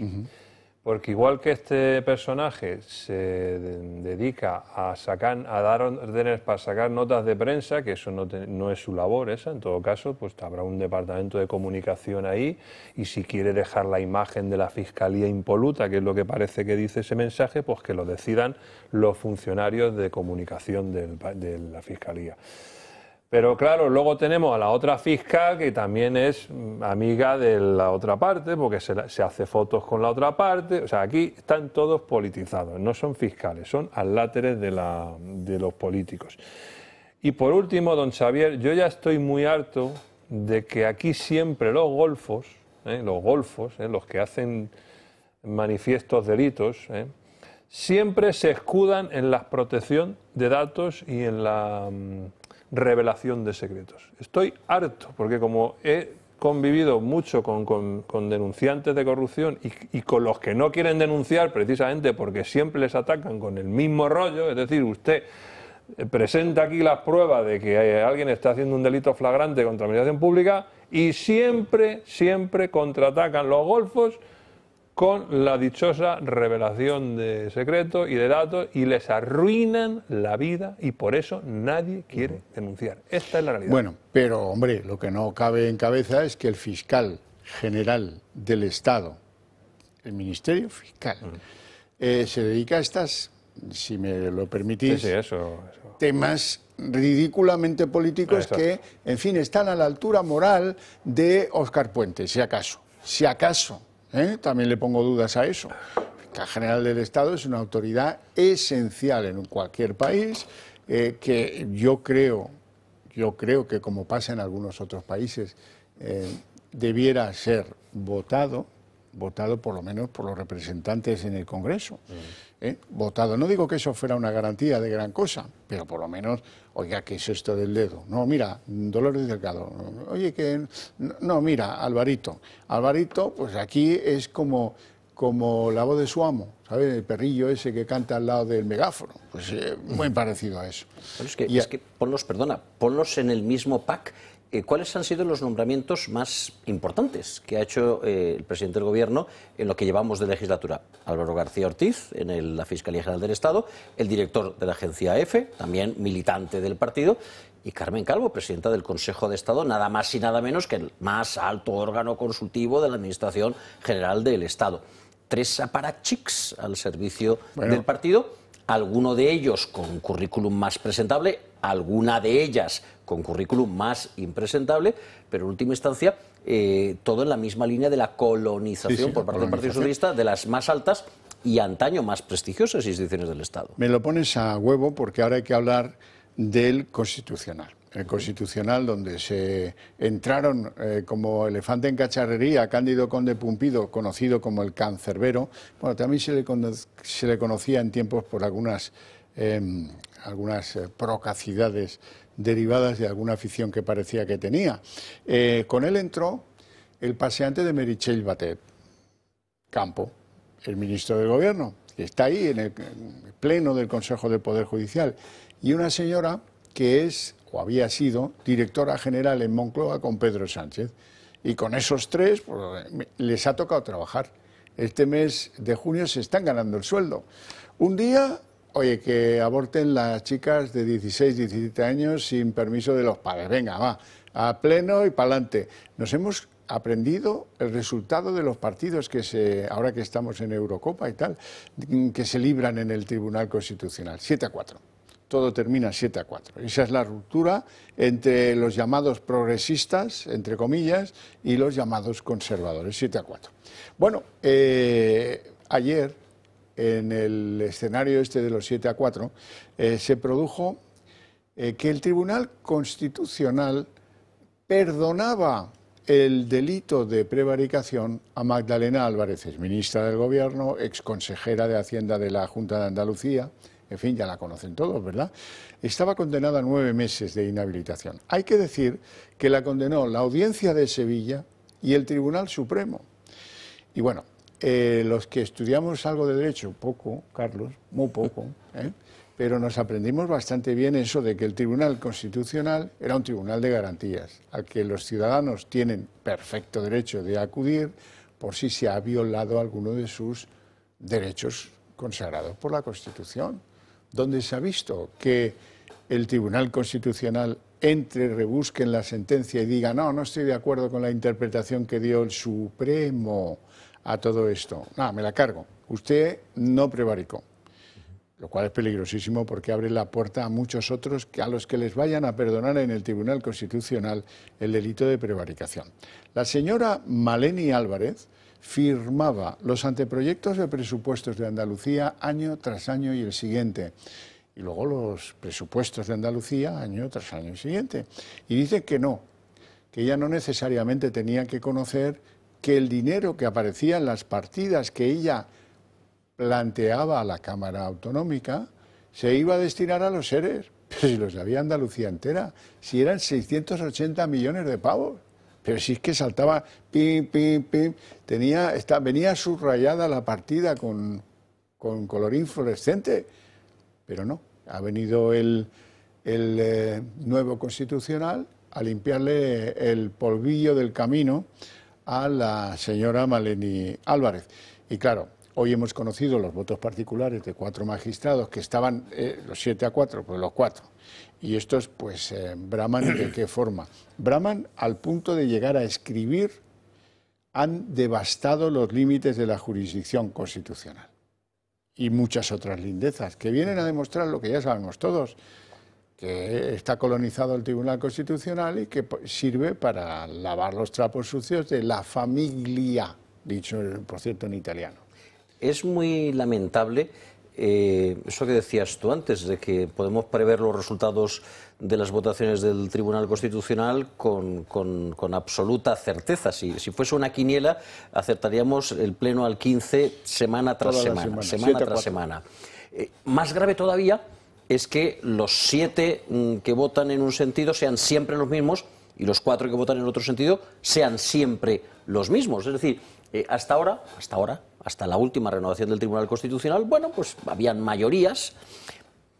Porque igual que este personaje se dedica a dar órdenes para sacar notas de prensa, que eso no es su labor esa, en todo caso, pues habrá un departamento de comunicación ahí, y si quiere dejar la imagen de la Fiscalía impoluta, que es lo que parece que dice ese mensaje, pues que lo decidan los funcionarios de comunicación de la Fiscalía. Pero claro, luego tenemos a la otra fiscal que también es amiga de la otra parte, porque se hace fotos con la otra parte. O sea, aquí están todos politizados, no son fiscales, son adláteres de los políticos. Y por último, don Xavier, yo ya estoy muy harto de que aquí siempre los golfos, los que hacen manifiestos delitos, siempre se escudan en la protección de datos y en la revelación de secretos. Estoy harto, porque como he convivido mucho con denunciantes de corrupción y con los que no quieren denunciar precisamente porque siempre les atacan con el mismo rollo, es decir, usted presenta aquí las pruebas de que alguien está haciendo un delito flagrante contra la administración pública y siempre contraatacan los golfos con la dichosa revelación de secretos y de datos y les arruinan la vida y por eso nadie quiere denunciar. Esta es la realidad. Bueno, pero hombre, lo que no cabe en cabeza es que el fiscal general del Estado, el Ministerio Fiscal, se dedica a estas, si me lo permitís, temas ridículamente políticos que, en fin, están a la altura moral de Óscar Puente, si acaso. Si acaso. También le pongo dudas a eso. El fiscal general del Estado es una autoridad esencial en cualquier país, que yo creo que, como pasa en algunos otros países, debiera ser votado por lo menos por los representantes en el Congreso. Votado. No digo que eso fuera una garantía de gran cosa, pero por lo menos, oiga, ¿qué es esto del dedo? No, mira, Dolores Delgado. Oye, que no, mira, Alvarito, pues aquí es como la voz de su amo, ¿sabes? El perrillo ese que canta al lado del megáfono. Pues muy parecido a eso. Bueno, es que ponlos en el mismo pack. ¿Cuáles han sido los nombramientos más importantes que ha hecho el presidente del Gobierno en lo que llevamos de legislatura? Álvaro García Ortiz, en la Fiscalía General del Estado, el director de la agencia EFE, también militante del partido, y Carmen Calvo, presidenta del Consejo de Estado, nada más y nada menos que el más alto órgano consultivo de la Administración General del Estado. 3 aparachics al servicio del partido, alguno de ellos con currículum más presentable, alguna de ellas con currículum más impresentable, pero en última instancia todo en la misma línea de la colonización por parte del Partido Socialista de las más altas y antaño más prestigiosas instituciones del Estado. Me lo pones a huevo porque ahora hay que hablar del Constitucional. El Constitucional, donde se entraron como elefante en cacharrería Cándido Conde Pumpido, conocido como el Cancerbero. Bueno, también se le conocía en tiempos por algunas procacidades derivadas de alguna afición que parecía que tenía. Con él entró el paseante de Meritxell Batet, Campo, el ministro del Gobierno, que está ahí en el pleno del Consejo del Poder Judicial, y una señora que es, o había sido, directora general en Moncloa con Pedro Sánchez. Y con esos 3 pues, les ha tocado trabajar. Este mes de junio se están ganando el sueldo. Un día, oye, que aborten las chicas de 16, 17 años sin permiso de los padres. Venga, va, a pleno y para adelante. Nos hemos aprendido el resultado de los partidos ahora que estamos en Eurocopa y tal, que se libran en el Tribunal Constitucional. 7-4. Todo termina 7-4. Esa es la ruptura entre los llamados progresistas, entre comillas, y los llamados conservadores. 7-4. Bueno, ayer, en el escenario este de los 7-4, se produjo que el Tribunal Constitucional perdonaba el delito de prevaricación a Magdalena Álvarez, ministra del Gobierno, exconsejera de Hacienda de la Junta de Andalucía. En fin, ya la conocen todos, ¿verdad? Estaba condenada a 9 meses de inhabilitación. Hay que decir que la condenó la Audiencia de Sevilla y el Tribunal Supremo. Y bueno, los que estudiamos algo de derecho, poco, Carlos, muy poco, pero nos aprendimos bastante bien eso de que el Tribunal Constitucional era un tribunal de garantías, al que los ciudadanos tienen perfecto derecho de acudir por si se ha violado alguno de sus derechos consagrados por la Constitución. Donde se ha visto que el Tribunal Constitucional entre, rebusque en la sentencia y diga no estoy de acuerdo con la interpretación que dio el Supremo a todo esto. No, me la cargo. Usted no prevaricó. Lo cual es peligrosísimo porque abre la puerta a muchos otros a los que les vayan a perdonar en el Tribunal Constitucional el delito de prevaricación. La señora Maleni Álvarez firmaba los anteproyectos de presupuestos de Andalucía año tras año y el siguiente. Y luego los presupuestos de Andalucía año tras año y siguiente. Y dice que no, que ella no necesariamente tenía que conocer que el dinero que aparecía en las partidas que ella planteaba a la Cámara Autonómica se iba a destinar a los seres. Pero si los sabía Andalucía entera, si eran 680 millones de pavos. Pero si es que saltaba, pim, pim, pim, venía subrayada la partida con colorín fluorescente, pero no, ha venido el nuevo Constitucional a limpiarle el polvillo del camino a la señora Maleni Álvarez. Y claro, hoy hemos conocido los votos particulares de 4 magistrados que estaban, los 7-4, pues los 4. Y estos pues braman de qué forma. Braman al punto de llegar a escribir: han devastado los límites de la jurisdicción constitucional. Y muchas otras lindezas que vienen a demostrar lo que ya sabemos todos, que está colonizado el Tribunal Constitucional y que sirve para lavar los trapos sucios de la familia, dicho por cierto en italiano. Es muy lamentable eso que decías tú antes, de que podemos prever los resultados de las votaciones del Tribunal Constitucional con absoluta certeza. Si fuese una quiniela, acertaríamos el pleno al 15 semana tras semana tras semana. Más grave todavía es que los 7 que votan en un sentido sean siempre los mismos y los 4 que votan en otro sentido sean siempre los mismos. Es decir, hasta la última renovación del Tribunal Constitucional, bueno, pues habían mayorías,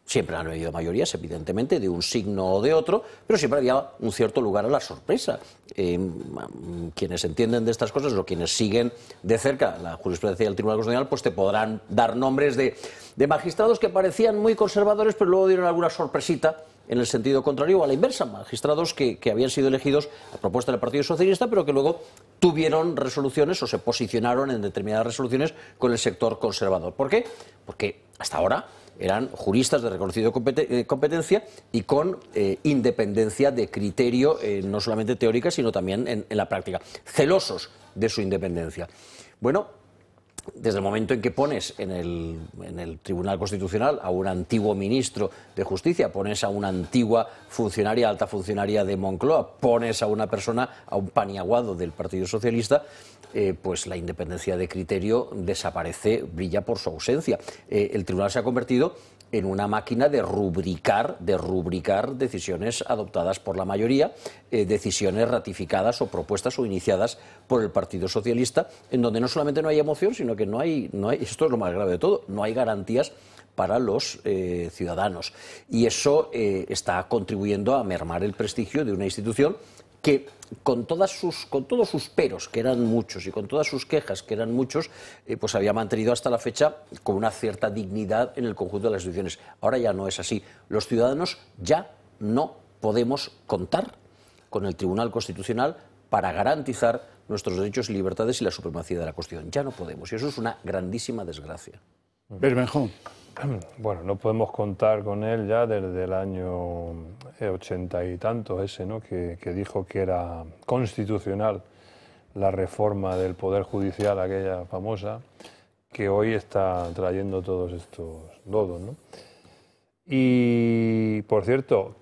siempre han habido mayorías, evidentemente, de un signo o de otro, pero siempre había un cierto lugar a la sorpresa. Quienes entienden de estas cosas o quienes siguen de cerca la jurisprudencia del Tribunal Constitucional, pues te podrán dar nombres de magistrados que parecían muy conservadores, pero luego dieron alguna sorpresita en el sentido contrario o a la inversa, magistrados que habían sido elegidos a propuesta del Partido Socialista, pero que luego tuvieron resoluciones o se posicionaron en determinadas resoluciones con el sector conservador. ¿Por qué? Porque hasta ahora eran juristas de reconocida competencia y con independencia de criterio, no solamente teórica, sino también en la práctica, celosos de su independencia. Bueno, desde el momento en que pones en el Tribunal Constitucional a un antiguo ministro de Justicia, pones a una antigua funcionaria, alta funcionaria de Moncloa, pones a una persona, a un paniaguado del Partido Socialista, pues la independencia de criterio desaparece, brilla por su ausencia. El Tribunal se ha convertido en una máquina de rubricar decisiones adoptadas por la mayoría, decisiones ratificadas o propuestas o iniciadas por el Partido Socialista, en donde no solamente no hay emoción, sino que no hay, esto es lo más grave de todo, no hay garantías para los ciudadanos. Y eso está contribuyendo a mermar el prestigio de una institución que con todos sus peros, que eran muchos, y con todas sus quejas, que eran muchos, pues había mantenido hasta la fecha con una cierta dignidad en el conjunto de las instituciones. Ahora ya no es así. Los ciudadanos ya no podemos contar con el Tribunal Constitucional para garantizar nuestros derechos y libertades y la supremacía de la Constitución. Ya no podemos, y eso es una grandísima desgracia. Bermejo. Bueno, no podemos contar con él ya desde el año 80 y tantos ese, ¿no? que dijo que era constitucional la reforma del Poder Judicial, aquella famosa, que hoy está trayendo todos estos lodos, ¿no? Y, por cierto,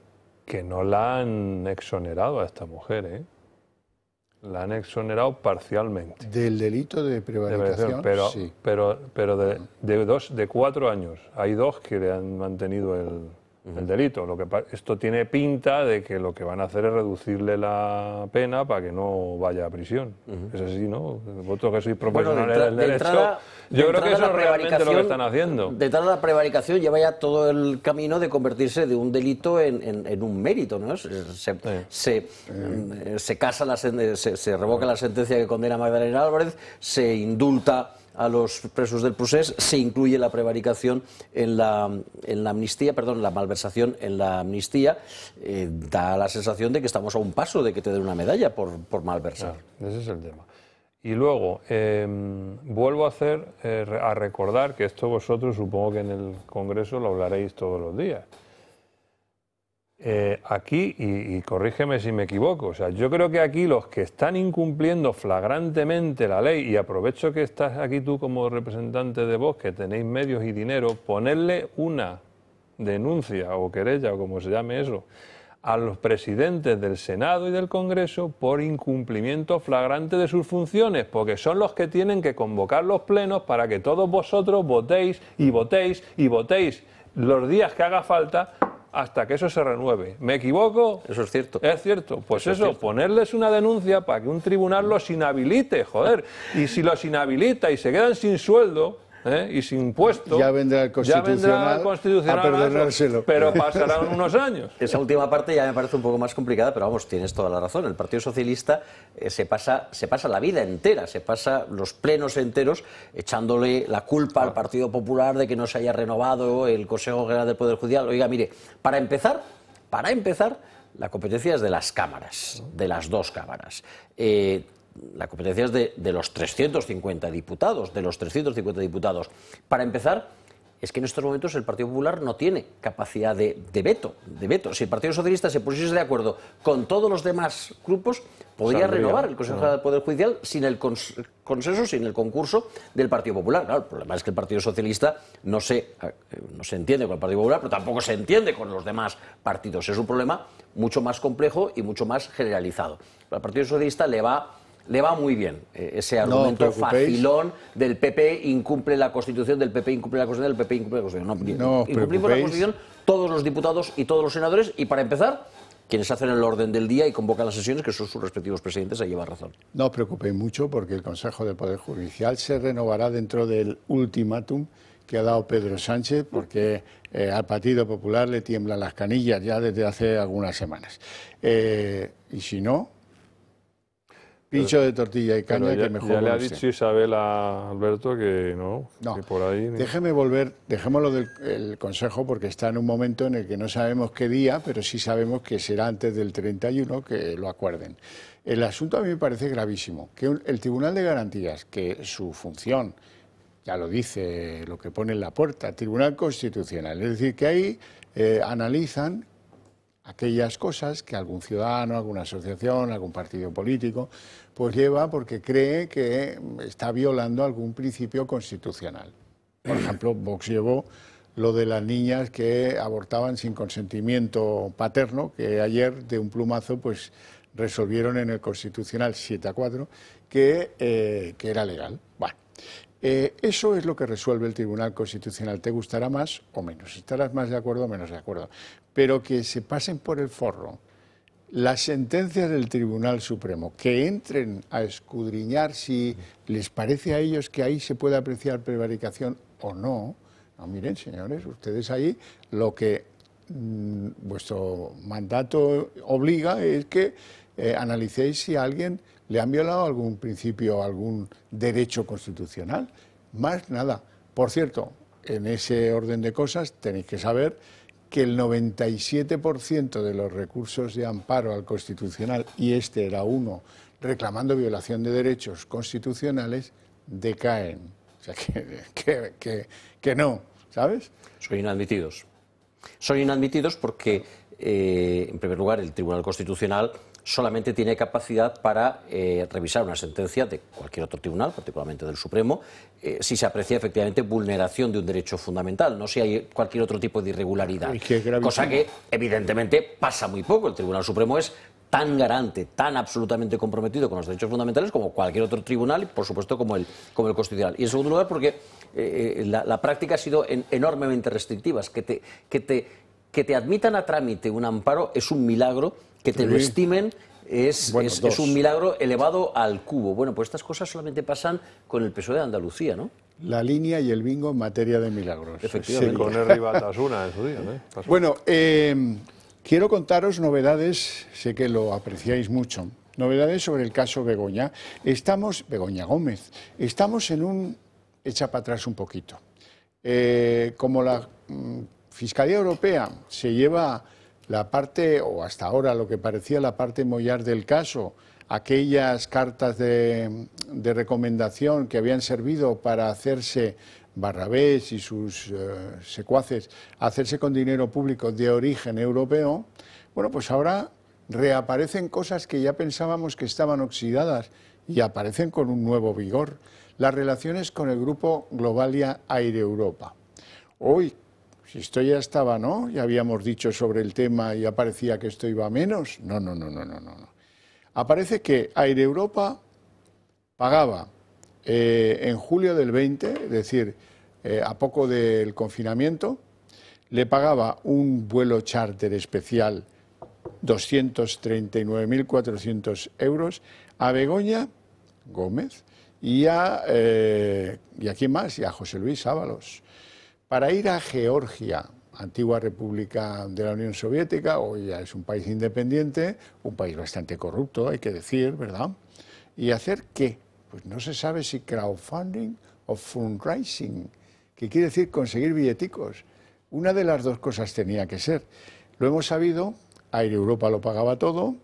que no la han exonerado a esta mujer, ¿eh? La han exonerado parcialmente. Del delito de prevaricación, sí. Pero de 4 años. Hay 2 que le han mantenido el delito. Esto tiene pinta de que lo que van a hacer es reducirle la pena para que no vaya a prisión. Es así, ¿no? Vosotros que sois profesionales del derecho, yo creo que eso es realmente lo que están haciendo. De entrada, la prevaricación lleva ya todo el camino de convertirse de un delito en un mérito, ¿no? Se revoca la sentencia que condena a Magdalena Álvarez, se indulta a los presos del Procés, se incluye la prevaricación en la amnistía, perdón, la malversación en la amnistía. Da la sensación de que estamos a un paso de que te den una medalla por malversar. Claro, ese es el tema. Y luego, vuelvo a recordar que esto vosotros supongo que en el Congreso lo hablaréis todos los días. Aquí, y corrígeme si me equivoco, o sea, yo creo que aquí los que están incumpliendo flagrantemente la ley, y aprovecho que estás aquí tú como representante de Vox, que tenéis medios y dinero, ponerle una denuncia o querella o como se llame eso, a los presidentes del Senado y del Congreso por incumplimiento flagrante de sus funciones, porque son los que tienen que convocar los plenos para que todos vosotros votéis y votéis y votéis los días que haga falta hasta que eso se renueve. ¿Me equivoco? Eso es cierto. Es cierto. Pues eso, ponerles una denuncia para que un tribunal los inhabilite, joder. Y si los inhabilita y se quedan sin sueldo, y sin puesto, ya vendrá el Constitucional, a perdonárselo. Pero pasarán unos años. Esa última parte ya me parece un poco más complicada, pero vamos, tienes toda la razón. El Partido Socialista se pasa la vida entera, se pasa los plenos enteros echándole la culpa al Partido Popular de que no se haya renovado el Consejo General del Poder Judicial. Oiga, mire, para empezar, la competencia es de las cámaras, de las dos cámaras. La competencia es de los 350 diputados, Para empezar, es que en estos momentos el Partido Popular no tiene capacidad de veto. Si el Partido Socialista se pusiese de acuerdo con todos los demás grupos, podría renovar el Consejo General del Poder Judicial sin el consenso, sin el concurso del Partido Popular. Claro, el problema es que el Partido Socialista no se entiende con el Partido Popular, pero tampoco se entiende con los demás partidos. Es un problema mucho más complejo y mucho más generalizado. Al Partido Socialista le va muy bien ese argumento facilón del PP incumple la Constitución, del PP incumple la Constitución, del PP incumple la Constitución. No, incumplimos la Constitución todos los diputados y todos los senadores, y para empezar, quienes hacen el orden del día y convocan las sesiones, que son sus respectivos presidentes, ahí lleva razón. No os preocupéis mucho, porque el Consejo del Poder Judicial se renovará dentro del ultimátum que ha dado Pedro Sánchez, porque al Partido Popular le tiemblan las canillas ya desde hace algunas semanas. Y si no, pincho de tortilla y caña, que mejor. Ya le ha dicho Isabel a Alberto que no, que por ahí. Dejémoslo del Consejo, porque está en un momento en el que no sabemos qué día, pero sí sabemos que será antes del 31, que lo acuerden. El asunto a mí me parece gravísimo, que el Tribunal de Garantías, que su función, ya lo dice lo que pone en la puerta, Tribunal Constitucional, es decir, que ahí analizan aquellas cosas que algún ciudadano, alguna asociación, algún partido político, pues lleva porque cree que está violando algún principio constitucional. Por ejemplo, Vox llevó lo de las niñas que abortaban sin consentimiento paterno, que ayer de un plumazo pues resolvieron en el Constitucional 7-4 que era legal. Bueno, eso es lo que resuelve el Tribunal Constitucional. Te gustará más o menos, estarás más de acuerdo o menos de acuerdo, pero que se pasen por el forro las sentencias del Tribunal Supremo, que entren a escudriñar si les parece a ellos que ahí se puede apreciar prevaricación o no. No, miren, señores, ustedes ahí lo que vuestro mandato obliga es que analicéis si a alguien le han violado algún principio, algún derecho constitucional. Más nada. Por cierto, en ese orden de cosas tenéis que saber que el 97% de los recursos de amparo al Constitucional, y este era uno, reclamando violación de derechos constitucionales, decaen. O sea, que no, ¿sabes? Son inadmitidos. Son inadmitidos porque, en primer lugar, el Tribunal Constitucional solamente tiene capacidad para revisar una sentencia de cualquier otro tribunal, particularmente del Supremo, si se aprecia efectivamente vulneración de un derecho fundamental, no si hay cualquier otro tipo de irregularidad. Cosa que, evidentemente, pasa muy poco. El Tribunal Supremo es tan garante, tan absolutamente comprometido con los derechos fundamentales como cualquier otro tribunal y, por supuesto, como el Constitucional. Y, en segundo lugar, porque la práctica ha sido enormemente restrictiva. Que te admitan a trámite un amparo es un milagro, que te lo estimen es un milagro elevado al cubo. Bueno, pues estas cosas solamente pasan con el PSOE de Andalucía, ¿no? La línea y el bingo en materia de milagros. Efectivamente. Con R. Batasuna en su día, ¿no? Bueno, quiero contaros novedades, sé que lo apreciáis mucho, novedades sobre el caso Begoña. Begoña Gómez, estamos en un echa para atrás un poquito. Como la Fiscalía Europea se lleva la parte, o hasta ahora lo que parecía la parte mollar del caso, aquellas cartas de recomendación que habían servido para hacerse Barrabés y sus secuaces, hacerse con dinero público de origen europeo, bueno, pues ahora reaparecen cosas que ya pensábamos que estaban oxidadas y aparecen con un nuevo vigor. Las relaciones con el grupo Globalia Air Europa. Hoy, si esto ya estaba, ¿no? Ya habíamos dicho sobre el tema y ya parecía que esto iba a menos. No. Aparece que Air Europa pagaba en julio del 20, es decir, a poco del confinamiento, le pagaba un vuelo charter especial 239.400 euros a Begoña Gómez y a quién más, y a José Luis Ábalos, para ir a Georgia, antigua república de la Unión Soviética, hoy ya es un país independiente, un país bastante corrupto, hay que decir, ¿verdad? ¿Y hacer qué? Pues no se sabe si crowdfunding o fundraising, que quiere decir conseguir billeticos. Una de las dos cosas tenía que ser. Lo hemos sabido, Air Europa lo pagaba todo,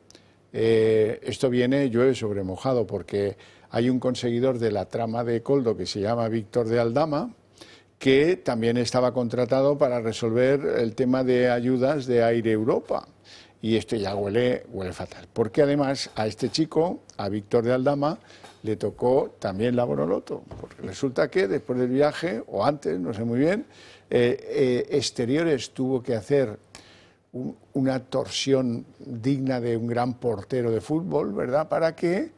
esto viene llueve sobre mojado, porque hay un conseguidor de la trama de Koldo que se llama Víctor de Aldama, que también estaba contratado para resolver el tema de ayudas de Air Europa. Y esto ya huele fatal, porque además a este chico, a Víctor de Aldama, le tocó también la Bonoloto, porque resulta que después del viaje, o antes, no sé muy bien, Exteriores tuvo que hacer una torsión digna de un gran portero de fútbol, ¿verdad?, para que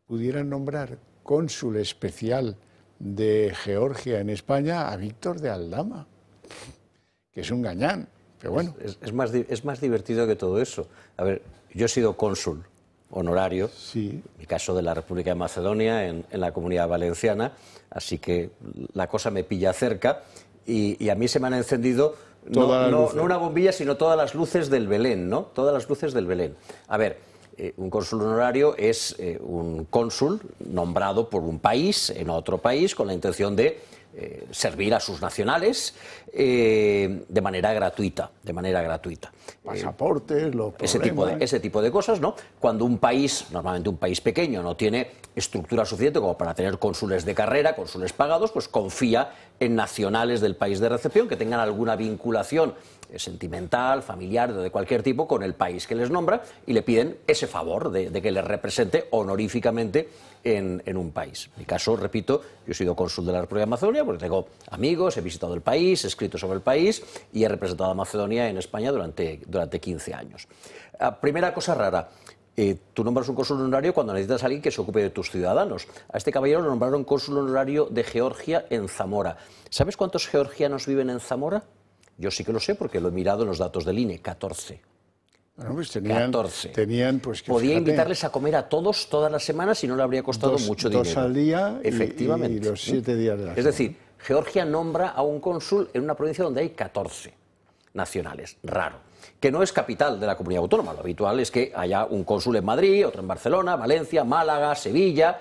pudieran nombrar cónsul especial de Georgia en España a Víctor de Aldama, que es un gañán, pero bueno. Es más divertido que todo eso. A ver, yo he sido cónsul honorario, sí, en mi caso de la República de Macedonia, en la Comunidad Valenciana, así que la cosa me pilla cerca, y a mí se me han encendido no una bombilla, sino todas las luces del Belén, ¿no? Todas las luces del Belén. A ver, un cónsul honorario es un cónsul nombrado por un país en otro país con la intención de servir a sus nacionales de manera gratuita. Pasaportes, los ese tipo de cosas, ¿no? Cuando un país, normalmente un país pequeño, no tiene estructura suficiente como para tener cónsules de carrera, cónsules pagados, pues confía en nacionales del país de recepción que tengan alguna vinculación sentimental, familiar, de cualquier tipo, con el país que les nombra, y le piden ese favor de que les represente honoríficamente en un país. En mi caso, repito, yo he sido cónsul de la República de Macedonia porque tengo amigos, he visitado el país, he escrito sobre el país y he representado a Macedonia en España durante 15 años. Primera cosa rara, tú nombras un cónsul honorario cuando necesitas a alguien que se ocupe de tus ciudadanos. A este caballero lo nombraron cónsul honorario de Georgia en Zamora. ¿Sabes cuántos georgianos viven en Zamora? Yo sí que lo sé porque lo he mirado en los datos del INE, 14. Bueno, pues 14. Pues, podía invitarles a comer a todos todas las semanas y no le habría costado mucho dinero. 2 al día efectivamente, y los 7 días de la semana. Es decir, Georgia nombra a un cónsul en una provincia donde hay 14 nacionales. Raro. Que no es capital de la comunidad autónoma. Lo habitual es que haya un cónsul en Madrid, otro en Barcelona, Valencia, Málaga, Sevilla.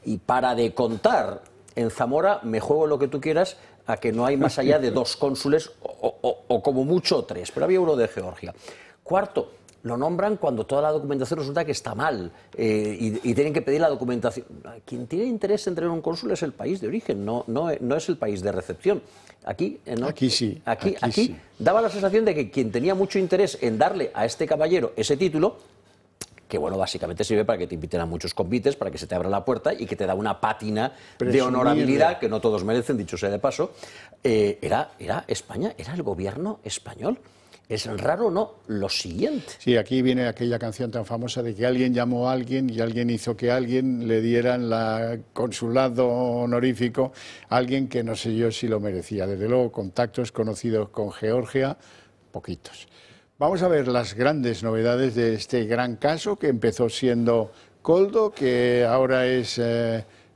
Y para de contar, en Zamora me juego lo que tú quieras a que no hay más allá de 2 cónsules o como mucho 3, pero había uno de Georgia. Cuarto, lo nombran cuando toda la documentación resulta que está mal y tienen que pedir la documentación. Quien tiene interés en tener un cónsul es el país de origen, no es el país de recepción. Aquí sí. Aquí daba la sensación de que quien tenía mucho interés en darle a este caballero ese título, que bueno, básicamente sirve para que te inviten a muchos convites, para que se te abra la puerta y que te da una pátina de honorabilidad que no todos merecen, dicho sea de paso, era España, era el gobierno español. Es raro, ¿no? Lo siguiente. Sí, aquí viene aquella canción tan famosa de que alguien llamó a alguien y alguien hizo que a alguien le dieran el consulado honorífico, a alguien que no sé yo si lo merecía. Desde luego, contactos conocidos con Georgia, poquitos. Vamos a ver las grandes novedades de este gran caso que empezó siendo Koldo, que ahora es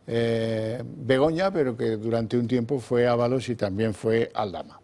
Begoña, pero que durante un tiempo fue Ábalos y también fue Aldama.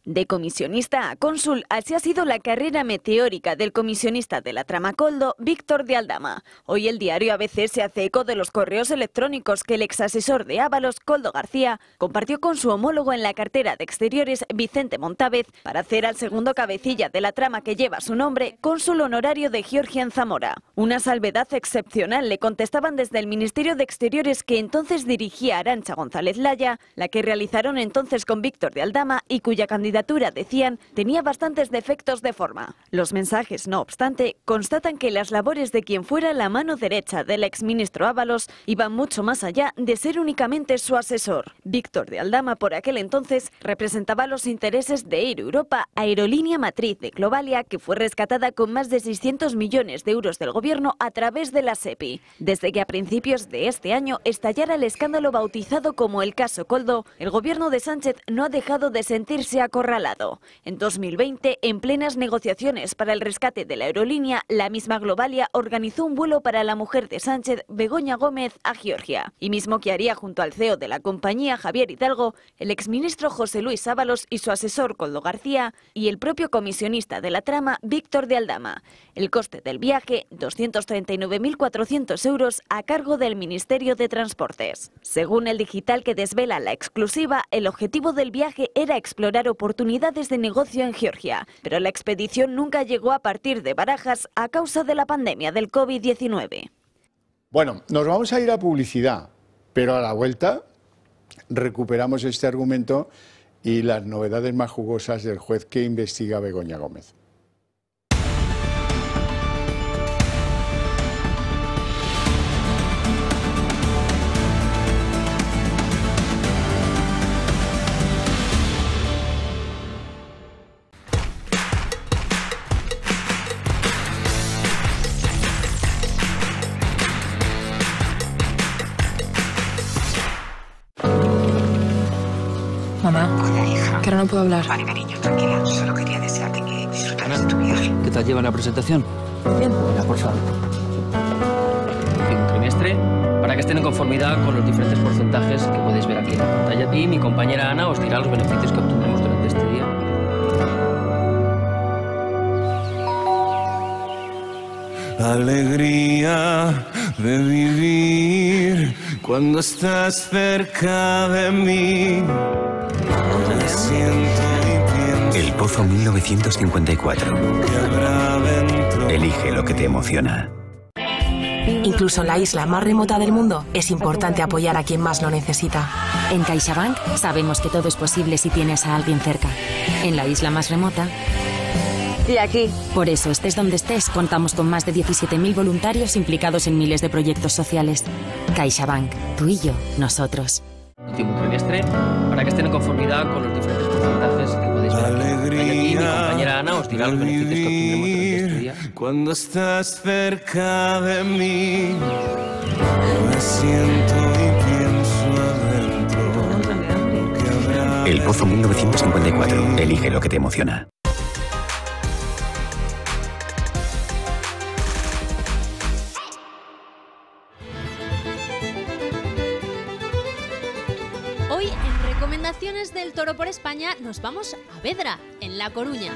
De comisionista a cónsul, así ha sido la carrera meteórica del comisionista de la trama Koldo, Víctor de Aldama. Hoy el diario ABC se hace eco de los correos electrónicos que el exasesor de Ábalos, Koldo García, compartió con su homólogo en la cartera de Exteriores, Vicente Montávez, para hacer al segundo cabecilla de la trama que lleva su nombre, cónsul honorario de Georgia en Zamora. Una salvedad excepcional, le contestaban desde el Ministerio de Exteriores que entonces dirigía Arantxa González Laya, la que realizaron entonces con Víctor de Aldama y cuya candidatura, decían, tenía bastantes defectos de forma. Los mensajes, no obstante, constatan que las labores de quien fuera la mano derecha del exministro Ábalos iban mucho más allá de ser únicamente su asesor. Víctor de Aldama, por aquel entonces, representaba los intereses de Air Europa, aerolínea matriz de Globalia, que fue rescatada con más de 600 millones de euros del gobierno gobierno a través de la SEPI. Desde que a principios de este año estallara el escándalo bautizado como el caso Koldo, el gobierno de Sánchez no ha dejado de sentirse acorralado. En 2020, en plenas negociaciones para el rescate de la aerolínea, la misma Globalia organizó un vuelo para la mujer de Sánchez, Begoña Gómez, a Georgia. Y mismo que haría junto al CEO de la compañía, Javier Hidalgo, el exministro José Luis Ábalos y su asesor Koldo García, y el propio comisionista de la trama, Víctor de Aldama. El coste del viaje, 239.400 euros a cargo del Ministerio de Transportes. Según el digital que desvela la exclusiva, el objetivo del viaje era explorar oportunidades de negocio en Georgia, pero la expedición nunca llegó a partir de Barajas a causa de la pandemia del COVID-19. Bueno, nos vamos a ir a publicidad, pero a la vuelta recuperamos este argumento y las novedades más jugosas del juez que investiga a Begoña Gómez. Mamá, Hola, hija. que ahora no puedo hablar. Vale, cariño, tranquila. Solo quería desearte que disfrutaras de tu viaje. ¿Qué tal lleva la presentación? Bien. Mira, por favor. Un trimestre para que estén en conformidad con los diferentes porcentajes que podéis ver aquí en la pantalla. Y mi compañera Ana os dirá los beneficios que obtendremos durante este día. Alegría de vivir cuando estás cerca de mí. Me siento y pienso. El Pozo 1954. Que habrá dentro. Elige lo que te emociona. Incluso en la isla más remota del mundo, es importante apoyar a quien más lo necesita. En CaixaBank sabemos que todo es posible si tienes a alguien cerca. En la isla más remota... Y aquí. Por eso, estés donde estés, contamos con más de 17.000 voluntarios implicados en miles de proyectos sociales. CaixaBank, tú y yo, nosotros. Último trimestre para que estén en conformidad con los diferentes porcentajes que podéis ver aquí. Y mi compañera Ana os dirá los beneficios que obtendremos durante este día. Cuando estás cerca de mí, me siento y pienso adentro. El Pozo 1954. Elige lo que te emociona. Hoy en Recomendaciones del Toro por España nos vamos a Vedra, en La Coruña.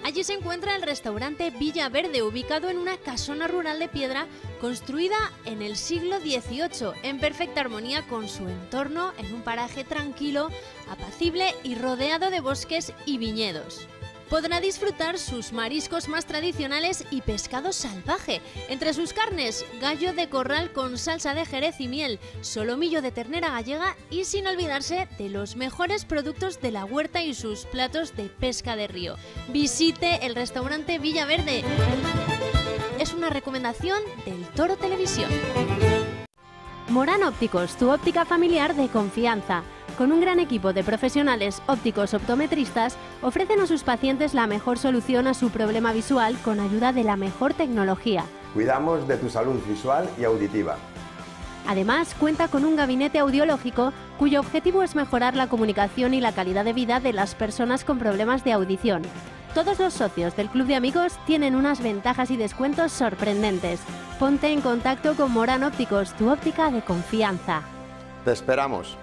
Allí se encuentra el restaurante Villa Verde, ubicado en una casona rural de piedra construida en el siglo XVIII, en perfecta armonía con su entorno, en un paraje tranquilo, apacible y rodeado de bosques y viñedos. Podrá disfrutar sus mariscos más tradicionales y pescado salvaje. Entre sus carnes, gallo de corral con salsa de jerez y miel, solomillo de ternera gallega y sin olvidarse de los mejores productos de la huerta y sus platos de pesca de río. Visite el restaurante Villa Verde. Es una recomendación del Toro Televisión. Morán Ópticos, tu óptica familiar de confianza. Con un gran equipo de profesionales ópticos optometristas, ofrecen a sus pacientes la mejor solución a su problema visual con ayuda de la mejor tecnología. Cuidamos de tu salud visual y auditiva. Además, cuenta con un gabinete audiológico cuyo objetivo es mejorar la comunicación y la calidad de vida de las personas con problemas de audición. Todos los socios del Club de Amigos tienen unas ventajas y descuentos sorprendentes. Ponte en contacto con Morán Ópticos, tu óptica de confianza. Te esperamos.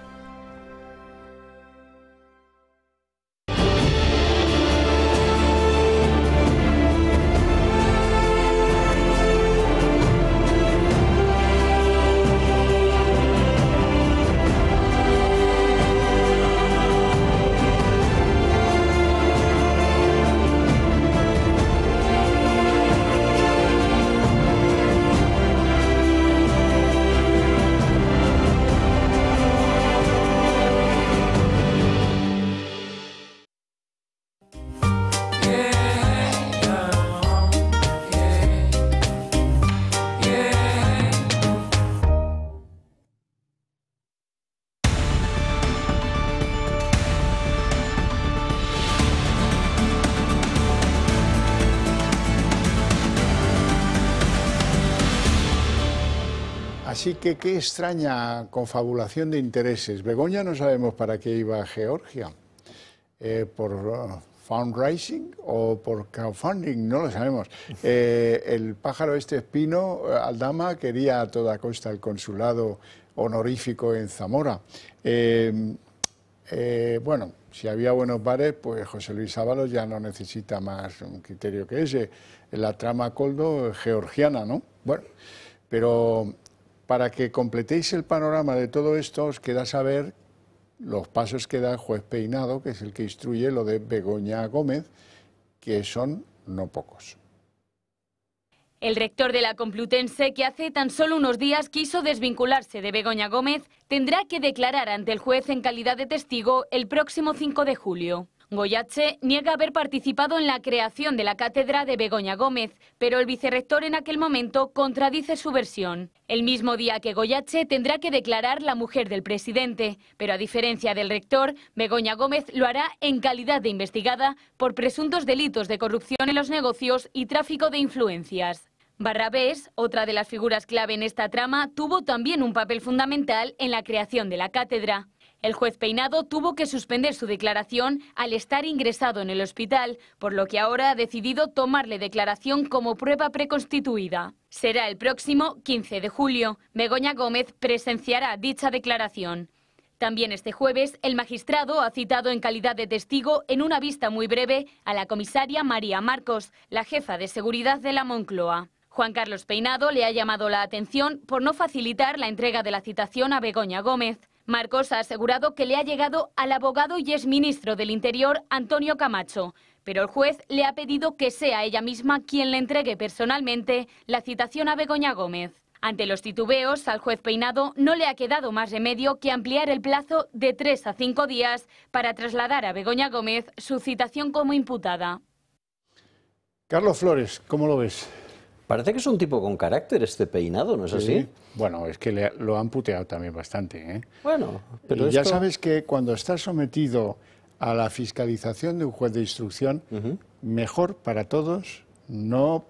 Así que qué extraña confabulación de intereses. Begoña no sabemos para qué iba a Georgia, por fundraising o por crowdfunding, no lo sabemos. El pájaro espino, Aldama, quería a toda costa el consulado honorífico en Zamora. Bueno, si había buenos bares, pues José Luis Ábalos ya no necesita más un criterio que ese. La trama Koldo georgiana, ¿no? Bueno, pero para que completéis el panorama de todo esto, os queda saber los pasos que da el juez Peinado, que es el que instruye lo de Begoña Gómez, que son no pocos. El rector de la Complutense, que hace tan solo unos días quiso desvincularse de Begoña Gómez, tendrá que declarar ante el juez en calidad de testigo el próximo 5 de julio. Goyache niega haber participado en la creación de la cátedra de Begoña Gómez, pero el vicerrector en aquel momento contradice su versión. El mismo día que Goyache tendrá que declarar la mujer del presidente, pero a diferencia del rector, Begoña Gómez lo hará en calidad de investigada por presuntos delitos de corrupción en los negocios y tráfico de influencias. Barrabés, otra de las figuras clave en esta trama, tuvo también un papel fundamental en la creación de la cátedra. El juez Peinado tuvo que suspender su declaración al estar ingresado en el hospital, por lo que ahora ha decidido tomarle declaración como prueba preconstituida. Será el próximo 15 de julio. Begoña Gómez presenciará dicha declaración. También este jueves, el magistrado ha citado en calidad de testigo, en una vista muy breve, a la comisaria María Marcos, la jefa de seguridad de la Moncloa. Juan Carlos Peinado le ha llamado la atención por no facilitar la entrega de la citación a Begoña Gómez. Marcos ha asegurado que le ha llegado al abogado y exministro del Interior, Antonio Camacho, pero el juez le ha pedido que sea ella misma quien le entregue personalmente la citación a Begoña Gómez. Ante los titubeos, al juez Peinado no le ha quedado más remedio que ampliar el plazo de 3 a 5 días para trasladar a Begoña Gómez su citación como imputada. Carlos Flores, ¿cómo lo ves? Parece que es un tipo con carácter este Peinado, ¿no es así? Bueno, es que lo han puteado también bastante, ¿eh? Bueno, pero y ya sabes que cuando estás sometido a la fiscalización de un juez de instrucción, mejor para todos no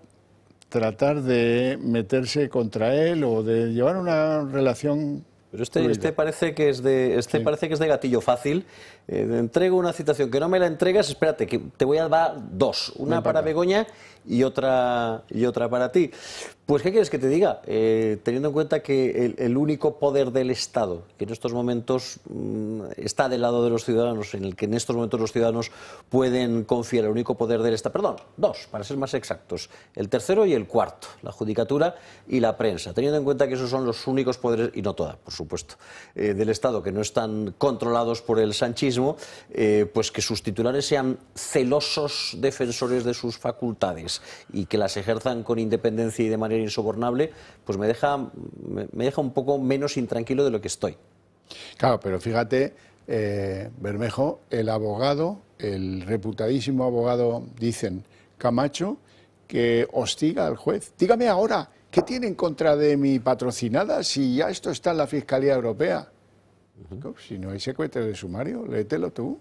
tratar de meterse contra él o de llevar una relación. Pero este parece que es de parece que es de gatillo fácil. Entrego una citación que no me la entregas, espérate, que te voy a dar dos, una para Begoña y otra para ti. Pues ¿qué quieres que te diga? Teniendo en cuenta que el único poder del Estado, que en estos momentos está del lado de los ciudadanos, en el que en estos momentos los ciudadanos pueden confiar, el único poder del Estado, perdón, dos, para ser más exactos, el tercero y el cuarto, la judicatura y la prensa, teniendo en cuenta que esos son los únicos poderes, y no toda, por supuesto, del Estado, que no están controlados por el sanchismo, pues que sus titulares sean celosos defensores de sus facultades y que las ejerzan con independencia y de manera insobornable, pues me deja un poco menos intranquilo de lo que estoy. Claro, pero fíjate, Bermejo, el abogado, el reputadísimo abogado, dicen, Camacho, que hostiga al juez. Dígame ahora, ¿qué tiene en contra de mi patrocinada si ya esto está en la Fiscalía Europea? Si no hay secuestro de sumario, léetelo tú.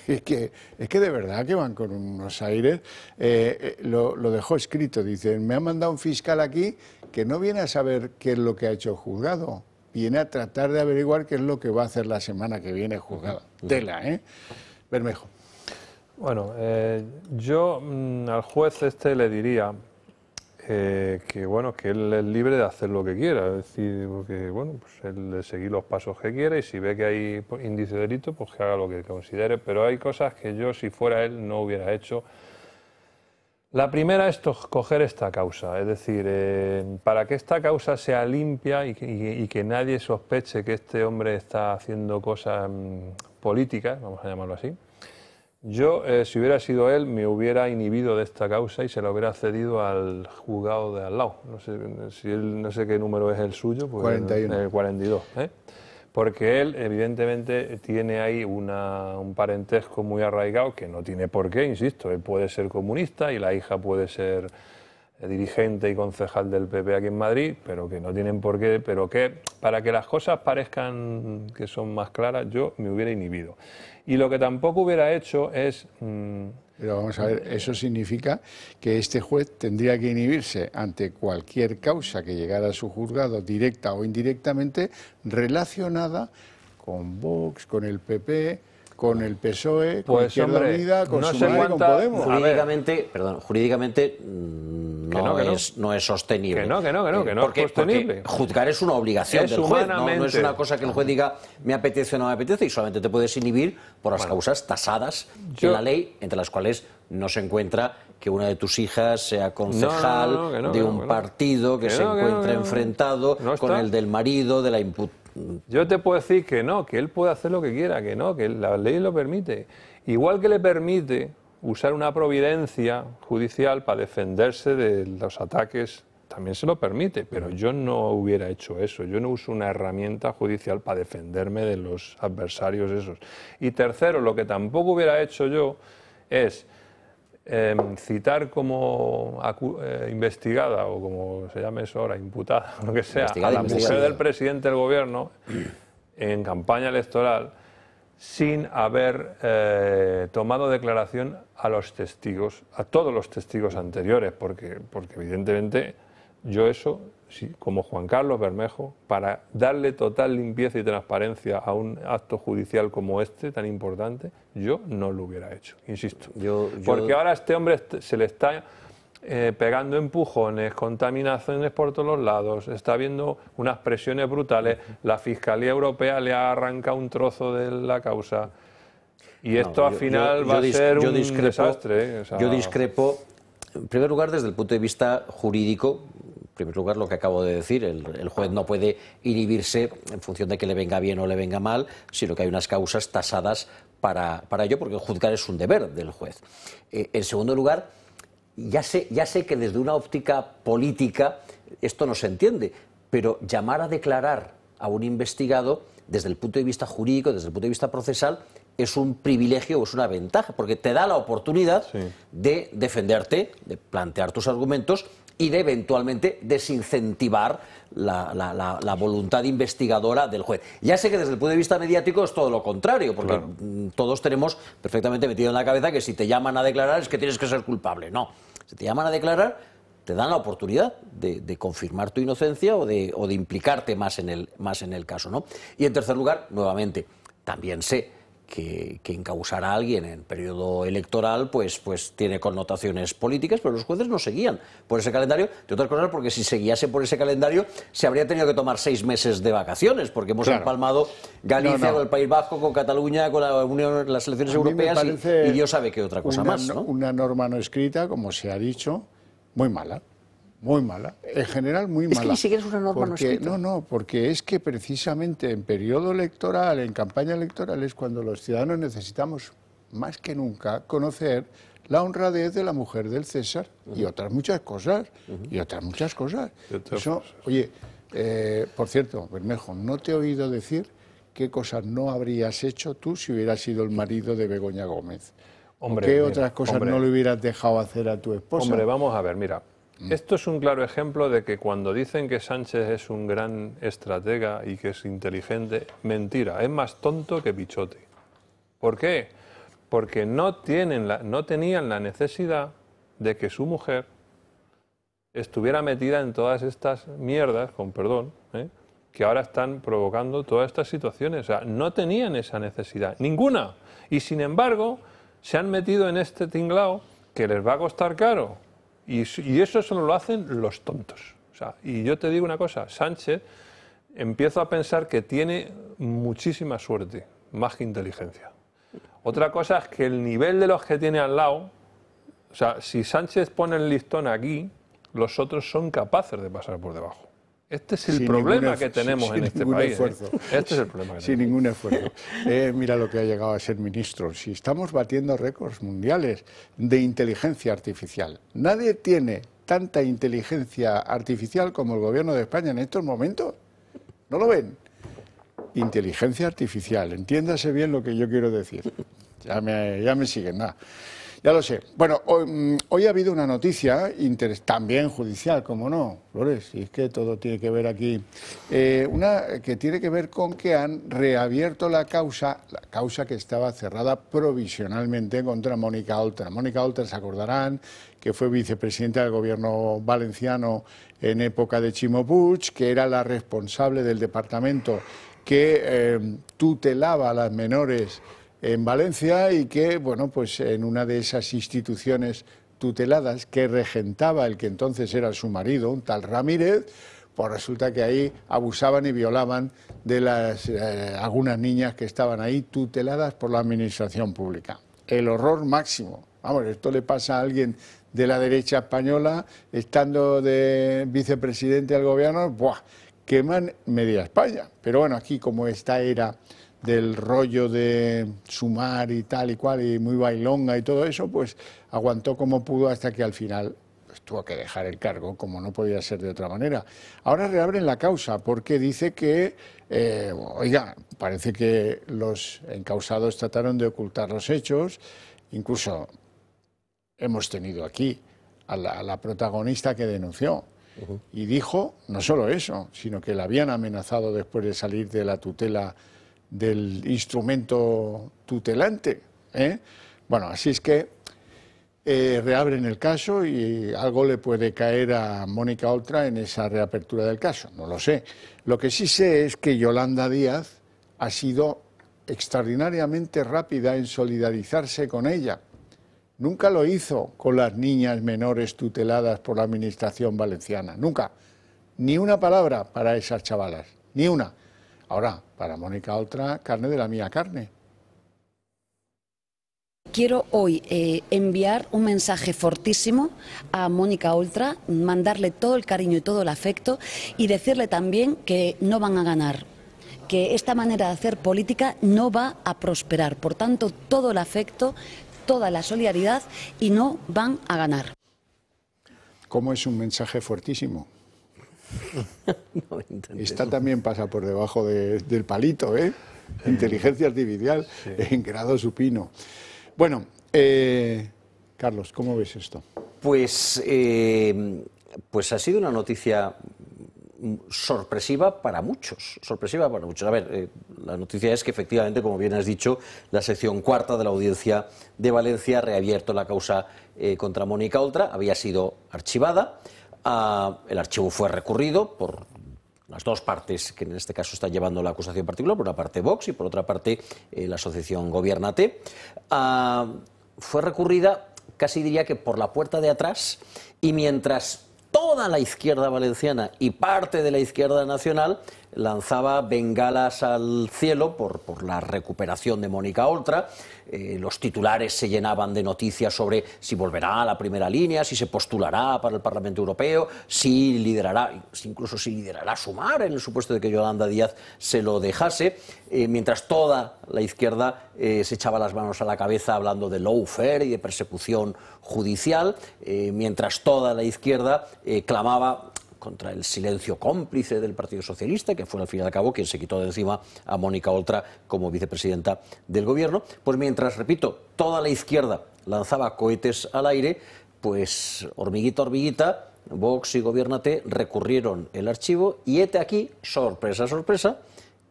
Es que de verdad que van con unos aires. Lo dejó escrito, dice, me ha mandado un fiscal aquí que no viene a saber qué es lo que ha hecho el juzgado, viene a tratar de averiguar qué es lo que va a hacer la semana que viene el juzgado. Tela, ¿eh? Bermejo. Bueno, yo al juez este le diría que bueno, que él es libre de hacer lo que quiera, es decir, porque bueno, pues él de seguir los pasos que quiera y si ve que hay índice de delito, pues que haga lo que considere, pero hay cosas que yo, si fuera él, no hubiera hecho. La primera es coger esta causa, es decir, para que esta causa sea limpia y que nadie sospeche que este hombre está haciendo cosas políticas, vamos a llamarlo así. Yo, si hubiera sido él, me hubiera inhibido de esta causa y se la hubiera cedido al juzgado de al lado. No sé, si él, no sé qué número es el suyo, pues 41. El 42. Porque él, evidentemente, tiene ahí un parentesco muy arraigado, que no tiene por qué, insisto. Él puede ser comunista y la hija puede ser dirigente y concejal del PP aquí en Madrid, pero que no tienen por qué, pero que para que las cosas parezcan que son más claras, yo me hubiera inhibido. Y lo que tampoco hubiera hecho es Pero vamos a ver, eso significa que este juez tendría que inhibirse ante cualquier causa que llegara a su juzgado, directa o indirectamente, relacionada con Vox, con el PP, con el PSOE, con Izquierda Unida, con Sumar y con Podemos. Jurídicamente no es sostenible. Que no porque, es sostenible. Porque juzgar es una obligación del juez, no es una cosa que el juez diga me apetece o no me apetece, y solamente te puedes inhibir por las causas tasadas en la ley, entre las cuales no se encuentra que una de tus hijas sea concejal de un partido que se encuentra enfrentado con el del marido, de la imputación. Yo te puedo decir que no, que él puede hacer lo que quiera, que no, que la ley lo permite. Igual que le permite usar una providencia judicial para defenderse de los ataques, también se lo permite, pero yo no hubiera hecho eso. Yo no uso una herramienta judicial para defenderme de los adversarios esos. Y tercero, lo que tampoco hubiera hecho yo es citar como investigada, o como se llame eso ahora, imputada, lo que sea, a la mujer del presidente del gobierno en campaña electoral sin haber tomado declaración a los testigos, a todos los testigos anteriores, porque evidentemente yo eso, sí, como Juan Carlos Bermejo, para darle total limpieza y transparencia a un acto judicial como este, tan importante, yo no lo hubiera hecho, insisto. Porque ahora a este hombre se le está pegando empujones, contaminaciones por todos los lados, está habiendo unas presiones brutales, la Fiscalía Europea le ha arrancado un trozo de la causa y esto al final va a ser un desastre. Yo discrepo, en primer lugar, desde el punto de vista jurídico. En primer lugar, lo que acabo de decir, el juez no puede inhibirse en función de que le venga bien o le venga mal, sino que hay unas causas tasadas para ello, porque juzgar es un deber del juez. En segundo lugar, ya sé que desde una óptica política esto no se entiende, pero llamar a declarar a un investigado desde el punto de vista jurídico, desde el punto de vista procesal, es un privilegio o es una ventaja, porque te da la oportunidad de defenderte, de plantear tus argumentos y de eventualmente desincentivar la voluntad investigadora del juez. Ya sé que desde el punto de vista mediático es todo lo contrario, porque todos tenemos perfectamente metido en la cabeza que si te llaman a declarar es que tienes que ser culpable. No, si te llaman a declarar te dan la oportunidad de confirmar tu inocencia o de implicarte más en el caso, ¿no? Y en tercer lugar, nuevamente, también sé que encausar a alguien en periodo electoral pues tiene connotaciones políticas, pero los jueces no seguían por ese calendario, de otras cosas porque si seguiese por ese calendario se habría tenido que tomar 6 meses de vacaciones, porque hemos empalmado Galicia con el País Vasco, con Cataluña, con la Unión, las elecciones europeas y Dios sabe qué otra cosa más, ¿no? Una norma no escrita, como se ha dicho, muy mala. Muy mala, en general muy mala. Es que ni siquiera es una norma no escrita. No, porque es que precisamente en periodo electoral, en campaña electoral, es cuando los ciudadanos necesitamos más que nunca conocer la honradez de la mujer del César y otras muchas cosas. Eso, oye, por cierto, Bermejo, no te he oído decir qué cosas no habrías hecho tú si hubieras sido el marido de Begoña Gómez. ¿Qué otras cosas no le hubieras dejado hacer a tu esposa? Hombre, vamos a ver, mira. Esto es un claro ejemplo de que cuando dicen que Sánchez es un gran estratega y que es inteligente, mentira, es más tonto que Pichote. ¿Por qué? Porque no tenían la necesidad de que su mujer estuviera metida en todas estas mierdas, con perdón, que ahora están provocando todas estas situaciones. O sea, no tenían esa necesidad, ninguna. Y sin embargo, se han metido en este tinglao que les va a costar caro. Y eso solo lo hacen los tontos. O sea, y yo te digo una cosa, Sánchez, empiezo a pensar que tiene muchísima suerte, más que inteligencia. Otra cosa es que el nivel de los que tiene al lado, o sea, si Sánchez pone el listón aquí, los otros son capaces de pasar por debajo. Este es el problema que tenemos en este país. Este es el problema que sin ningún esfuerzo. Mira lo que ha llegado a ser ministro. Si estamos batiendo récords mundiales de inteligencia artificial. Nadie tiene tanta inteligencia artificial como el gobierno de España en estos momentos. ¿No lo ven? Inteligencia artificial. Entiéndase bien lo que yo quiero decir. Ya me siguen. Nada. Ya lo sé. Bueno, hoy ha habido una noticia, también judicial, como no, Flores, y es que todo tiene que ver aquí, una que tiene que ver con que han reabierto la causa que estaba cerrada provisionalmente contra Mónica Oltra. Mónica Oltra, se acordarán, que fue vicepresidenta del gobierno valenciano en época de Ximo Puig, que era la responsable del departamento que tutelaba a las menores en Valencia y que, bueno, pues en una de esas instituciones tuteladas que regentaba el que entonces era su marido, un tal Ramírez, pues resulta que ahí abusaban y violaban de algunas niñas que estaban ahí tuteladas por la administración pública. El horror máximo. Vamos, esto le pasa a alguien de la derecha española, estando de vicepresidente del gobierno, ¡buah!, queman media España. Pero bueno, aquí como esta era del rollo de Sumar y tal y cual, y muy bailonga y todo eso, pues aguantó como pudo hasta que al final pues, tuvo que dejar el cargo, como no podía ser de otra manera. Ahora reabren la causa porque dice que, oiga, parece que los encausados trataron de ocultar los hechos, incluso hemos tenido aquí a la protagonista que denunció. Y dijo no solo eso, sino que la habían amenazado después de salir de la tutela del instrumento tutelante. Bueno, así es que reabren el caso y algo le puede caer a Mónica Oltra en esa reapertura del caso, no lo sé. Lo que sí sé es que Yolanda Díaz ha sido extraordinariamente rápida en solidarizarse con ella. Nunca lo hizo con las niñas menores tuteladas por la administración valenciana, nunca. Ni una palabra para esas chavalas, ni una. Ahora, para Mónica Oltra, carne de la mía carne. Quiero hoy enviar un mensaje fortísimo a Mónica Oltra, mandarle todo el cariño y todo el afecto y decirle también que no van a ganar, que esta manera de hacer política no va a prosperar. Por tanto, todo el afecto, toda la solidaridad y no van a ganar. ¿Cómo es un mensaje fuertísimo? No, esta también pasa por debajo del palito, ¿eh? Inteligencia artificial, sí, en grado supino. Bueno, Carlos, ¿cómo ves esto? Pues ha sido una noticia sorpresiva para muchos, A ver, la noticia es que efectivamente, como bien has dicho, la sección cuarta de la Audiencia de Valencia ha reabierto la causa contra Mónica Oltra, había sido archivada, el archivo fue recurrido por las dos partes que en este caso están llevando la acusación particular, por una parte Vox y por otra parte la asociación Gobiérnate. Fue recurrida, casi diría que por la puerta de atrás, y mientras toda la izquierda valenciana y parte de la izquierda nacional lanzaba bengalas al cielo por la recuperación de Mónica Oltra. Los titulares se llenaban de noticias sobre si volverá a la primera línea, si se postulará para el Parlamento Europeo, si liderará, incluso si liderará Sumar, en el supuesto de que Yolanda Díaz se lo dejase, mientras toda la izquierda se echaba las manos a la cabeza hablando de lawfare y de persecución judicial, mientras toda la izquierda clamaba contra el silencio cómplice del Partido Socialista, que fue al fin y al cabo quien se quitó de encima a Mónica Oltra como vicepresidenta del gobierno. Pues mientras, repito, toda la izquierda lanzaba cohetes al aire, pues hormiguita, hormiguita, Vox y Gobiérnate recurrieron el archivo y hete aquí, sorpresa, sorpresa,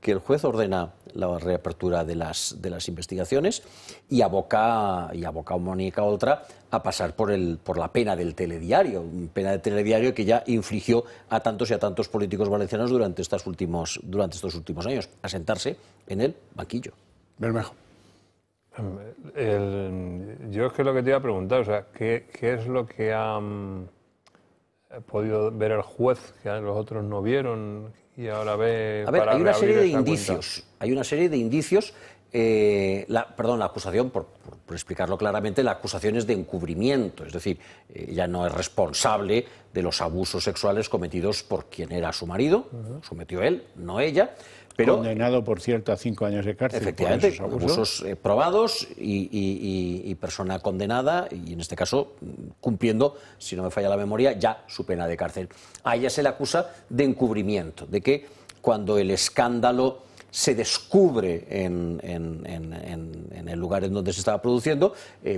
que el juez ordena la reapertura de las investigaciones y aboca a Mónica Oltra a pasar por la pena del telediario, pena de telediario que ya infligió a tantos y a tantos políticos valencianos durante estos últimos años, a sentarse en el banquillo. Bermejo. Yo es que lo que te iba a preguntar, o sea, ¿qué es lo que ha podido ver el juez que los otros no vieron y ahora ve? A ver, hay una serie de indicios. Hay una serie de indicios. La acusación, por explicarlo claramente, la acusación es de encubrimiento, es decir, ella no es responsable de los abusos sexuales cometidos por quien era su marido, sometió él, no ella. Pero, condenado, por cierto, a 5 años de cárcel. Efectivamente, por esos abusos probados y persona condenada, y en este caso cumpliendo, si no me falla la memoria, ya su pena de cárcel. A ella se le acusa de encubrimiento, de que cuando el escándalo se descubre en el lugar en donde se estaba produciendo,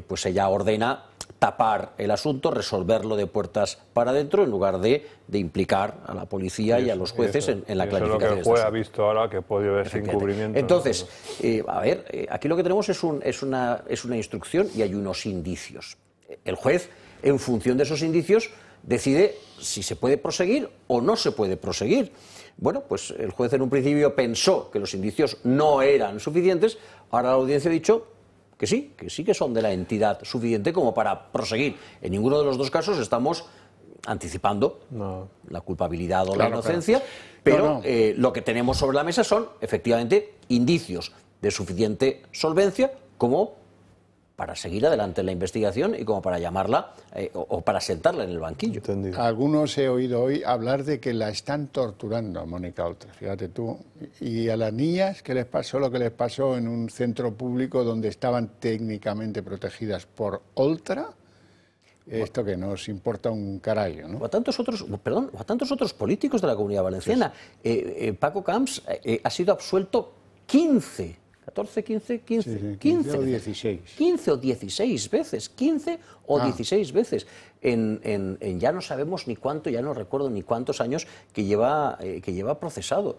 pues ella ordena tapar el asunto, resolverlo de puertas para adentro, en lugar de implicar a la policía y a los jueces en la clarificación. Eso es lo que el juez ha visto ahora, que ha podido ver ese encubrimiento. Entonces, a ver, aquí lo que tenemos es una instrucción y hay unos indicios. El juez, en función de esos indicios, decide si se puede proseguir o no se puede proseguir. Bueno, pues el juez en un principio pensó que los indicios no eran suficientes, ahora la audiencia ha dicho que sí que son de la entidad suficiente como para proseguir. En ninguno de los dos casos estamos anticipando la culpabilidad o la inocencia, pero lo que tenemos sobre la mesa son, efectivamente, indicios de suficiente solvencia como para seguir adelante en la investigación y como para llamarla o para sentarla en el banquillo. Algunos he oído hoy hablar de que la están torturando a Mónica Oltra, fíjate tú, y a las niñas que les pasó lo que les pasó en un centro público donde estaban técnicamente protegidas por Oltra. Esto que nos importa un carajo, ¿no? O a tantos otros políticos de la Comunidad Valenciana. Paco Camps ha sido absuelto 15 o 16. 15 o 16 veces, 15 o 16 veces. Ya no sabemos ni cuánto, ya no recuerdo ni cuántos años que lleva procesado.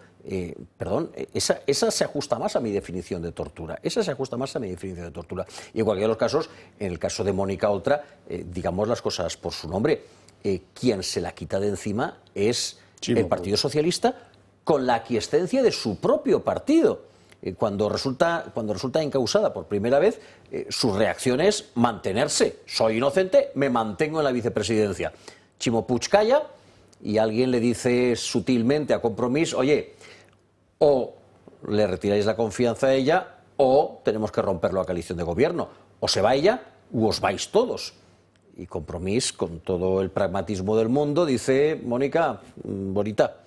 Perdón, esa se ajusta más a mi definición de tortura. Esa se ajusta más a mi definición de tortura. Y en cualquiera de los casos, en el caso de Mónica Oltra, digamos las cosas por su nombre, quien se la quita de encima es el Partido Socialista, con la aquiescencia de su propio partido. Cuando resulta encausada por primera vez, su reacción es mantenerse. Soy inocente, me mantengo en la vicepresidencia. Ximo Puig calla y alguien le dice sutilmente a Compromís, oye, o le retiráis la confianza a ella o tenemos que romper la coalición de gobierno. O se va ella u os vais todos. Y Compromís, con todo el pragmatismo del mundo, dice, Mónica, bonita,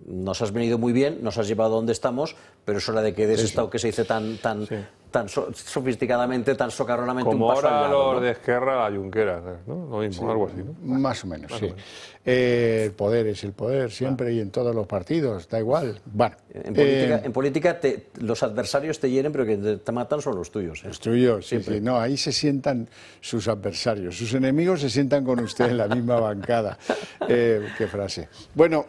nos has venido muy bien, nos has llevado a donde estamos, pero es hora de que des estado que se dice tan sofisticadamente, tan socarronamente como un paso ahora al lado, los ¿no? de Esquerra a Junqueras, ¿no? Lo mismo, algo así, ¿no? Más o menos, sí. El poder es el poder siempre y en todos los partidos, da igual. Bueno, en política los adversarios te hieren, pero que te matan son los tuyos. Los tuyos, sí. No, ahí se sientan sus adversarios. Sus enemigos se sientan con usted en la misma bancada. Qué frase. Bueno,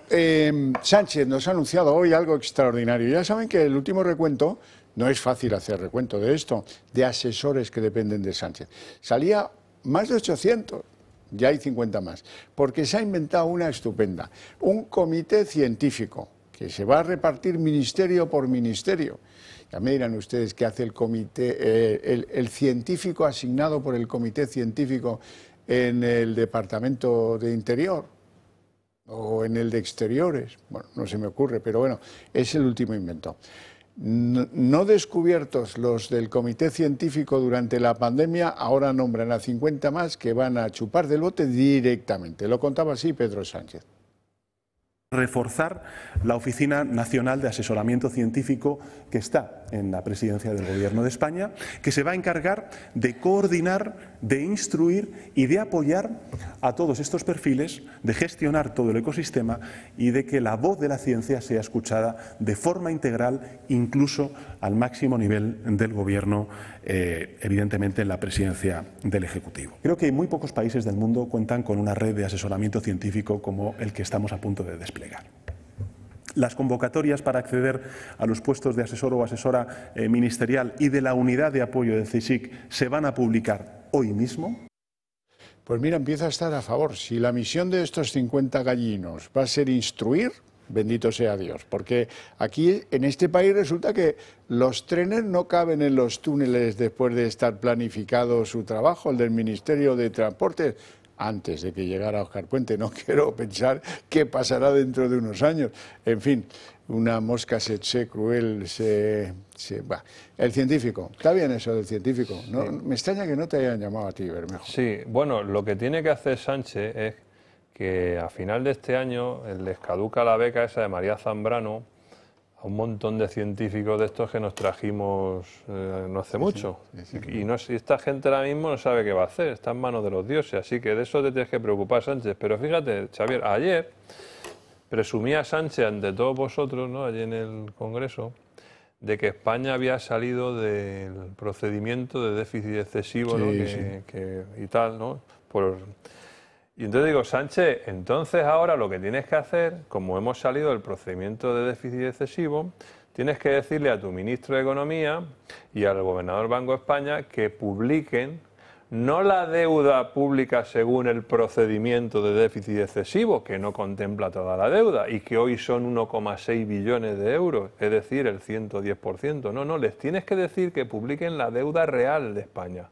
Sánchez nos ha anunciado hoy algo extraordinario. Ya saben que el último recuento, no es fácil hacer recuento de esto, de asesores que dependen de Sánchez. Salía más de 800. Ya hay 50 más, porque se ha inventado una estupenda, un comité científico que se va a repartir ministerio por ministerio. Ya me dirán ustedes qué hace el comité, el científico asignado por el comité científico en el Departamento de Interior o en el de Exteriores. Bueno, no se me ocurre, pero bueno, es el último invento. No descubiertos los del comité científico durante la pandemia, ahora nombran a 50 más que van a chupar del bote directamente. Lo contaba así Pedro Sánchez. Reforzar la Oficina Nacional de Asesoramiento Científico que está en la Presidencia del Gobierno de España, que se va a encargar de coordinar, de instruir y de apoyar a todos estos perfiles, de gestionar todo el ecosistema y de que la voz de la ciencia sea escuchada de forma integral, incluso al máximo nivel del Gobierno, evidentemente en la Presidencia del Ejecutivo. Creo que muy pocos países del mundo cuentan con una red de asesoramiento científico como el que estamos a punto de desplegar. Las convocatorias para acceder a los puestos de asesor o asesora ministerial y de la unidad de apoyo del CSIC se van a publicar hoy mismo. Pues mira, empieza a estar a favor. Si la misión de estos 50 gallinos va a ser instruir, bendito sea Dios, porque aquí en este país resulta que los trenes no caben en los túneles después de estar planificado su trabajo, el del Ministerio de Transporte, antes de que llegara Óscar Puente. No quiero pensar qué pasará dentro de unos años. En fin, una mosca cruel va. El científico, está bien eso del científico. ¿No? Sí. Me extraña que no te hayan llamado a ti, Bermejo. Sí, bueno, lo que tiene que hacer Sánchez es que a final de este año les caduca la beca esa de María Zambrano a un montón de científicos de estos que nos trajimos no hace mucho. Y esta gente ahora mismo no sabe qué va a hacer, está en manos de los dioses, así que de eso te tienes que preocupar, Sánchez. Pero fíjate, Xavier, ayer presumía Sánchez ante todos vosotros, ¿no?, allí en el Congreso, de que España había salido del procedimiento de déficit excesivo, ¿no? Y tal, ¿no? Y entonces digo, Sánchez, entonces ahora lo que tienes que hacer, como hemos salido del procedimiento de déficit excesivo, tienes que decirle a tu ministro de Economía y al gobernador del Banco de España que publiquen no la deuda pública según el procedimiento de déficit excesivo, que no contempla toda la deuda y que hoy son 1,6 billones de euros, es decir, el 110%. No, les tienes que decir que publiquen la deuda real de España,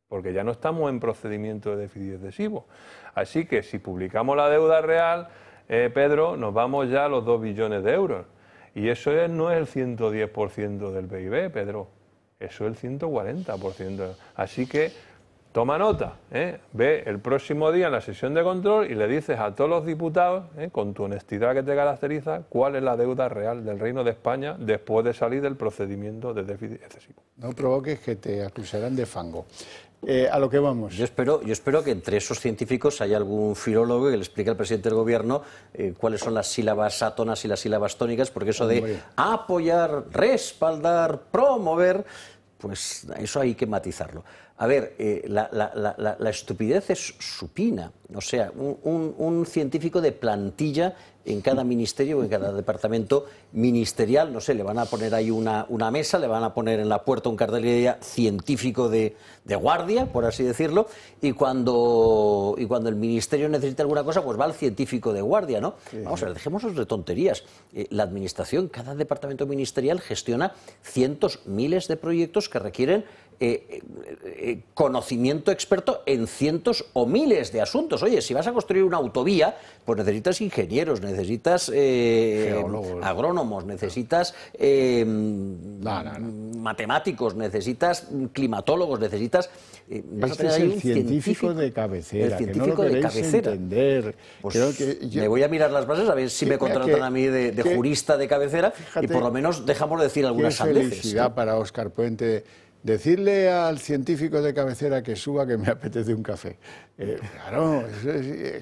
porque ya no estamos en procedimiento de déficit excesivo. Así que si publicamos la deuda real, Pedro, nos vamos ya a los 2 billones de euros. Y eso no es el 110% del PIB, Pedro. Eso es el 140%. Así que toma nota, ve el próximo día en la sesión de control y le dices a todos los diputados, con tu honestidad que te caracteriza, cuál es la deuda real del Reino de España después de salir del procedimiento de déficit excesivo. No provoques que te acusarán de fango. A lo que vamos. Yo espero que entre esos científicos haya algún filólogo que le explique al presidente del gobierno cuáles son las sílabas átonas y las sílabas tónicas, porque eso de apoyar, respaldar, promover, pues eso hay que matizarlo. A ver, la estupidez es supina. O sea, un científico de plantilla en cada ministerio o en cada departamento ministerial, no sé, le van a poner ahí una mesa, le van a poner en la puerta un cartel que diga científico de guardia, por así decirlo, y cuando el ministerio necesita alguna cosa, pues va al científico de guardia, ¿no? Sí. Vamos a ver, dejémonos de tonterías. La administración, cada departamento ministerial gestiona cientos, miles de proyectos que requieren conocimiento experto en cientos o miles de asuntos. Oye, si vas a construir una autovía, pues necesitas ingenieros, necesitas agrónomos, necesitas matemáticos, necesitas climatólogos, necesitas... Este es el científico de cabecera, el que científico no lo de queréis cabecera. Entender. Pues me voy a mirar las bases a ver si me contratan a mí de jurista de cabecera, fíjate, y por lo menos dejamos de decir algunas sandeces. Qué felicidad para Óscar Puente. Decirle al científico de cabecera que suba, que me apetece un café. Claro,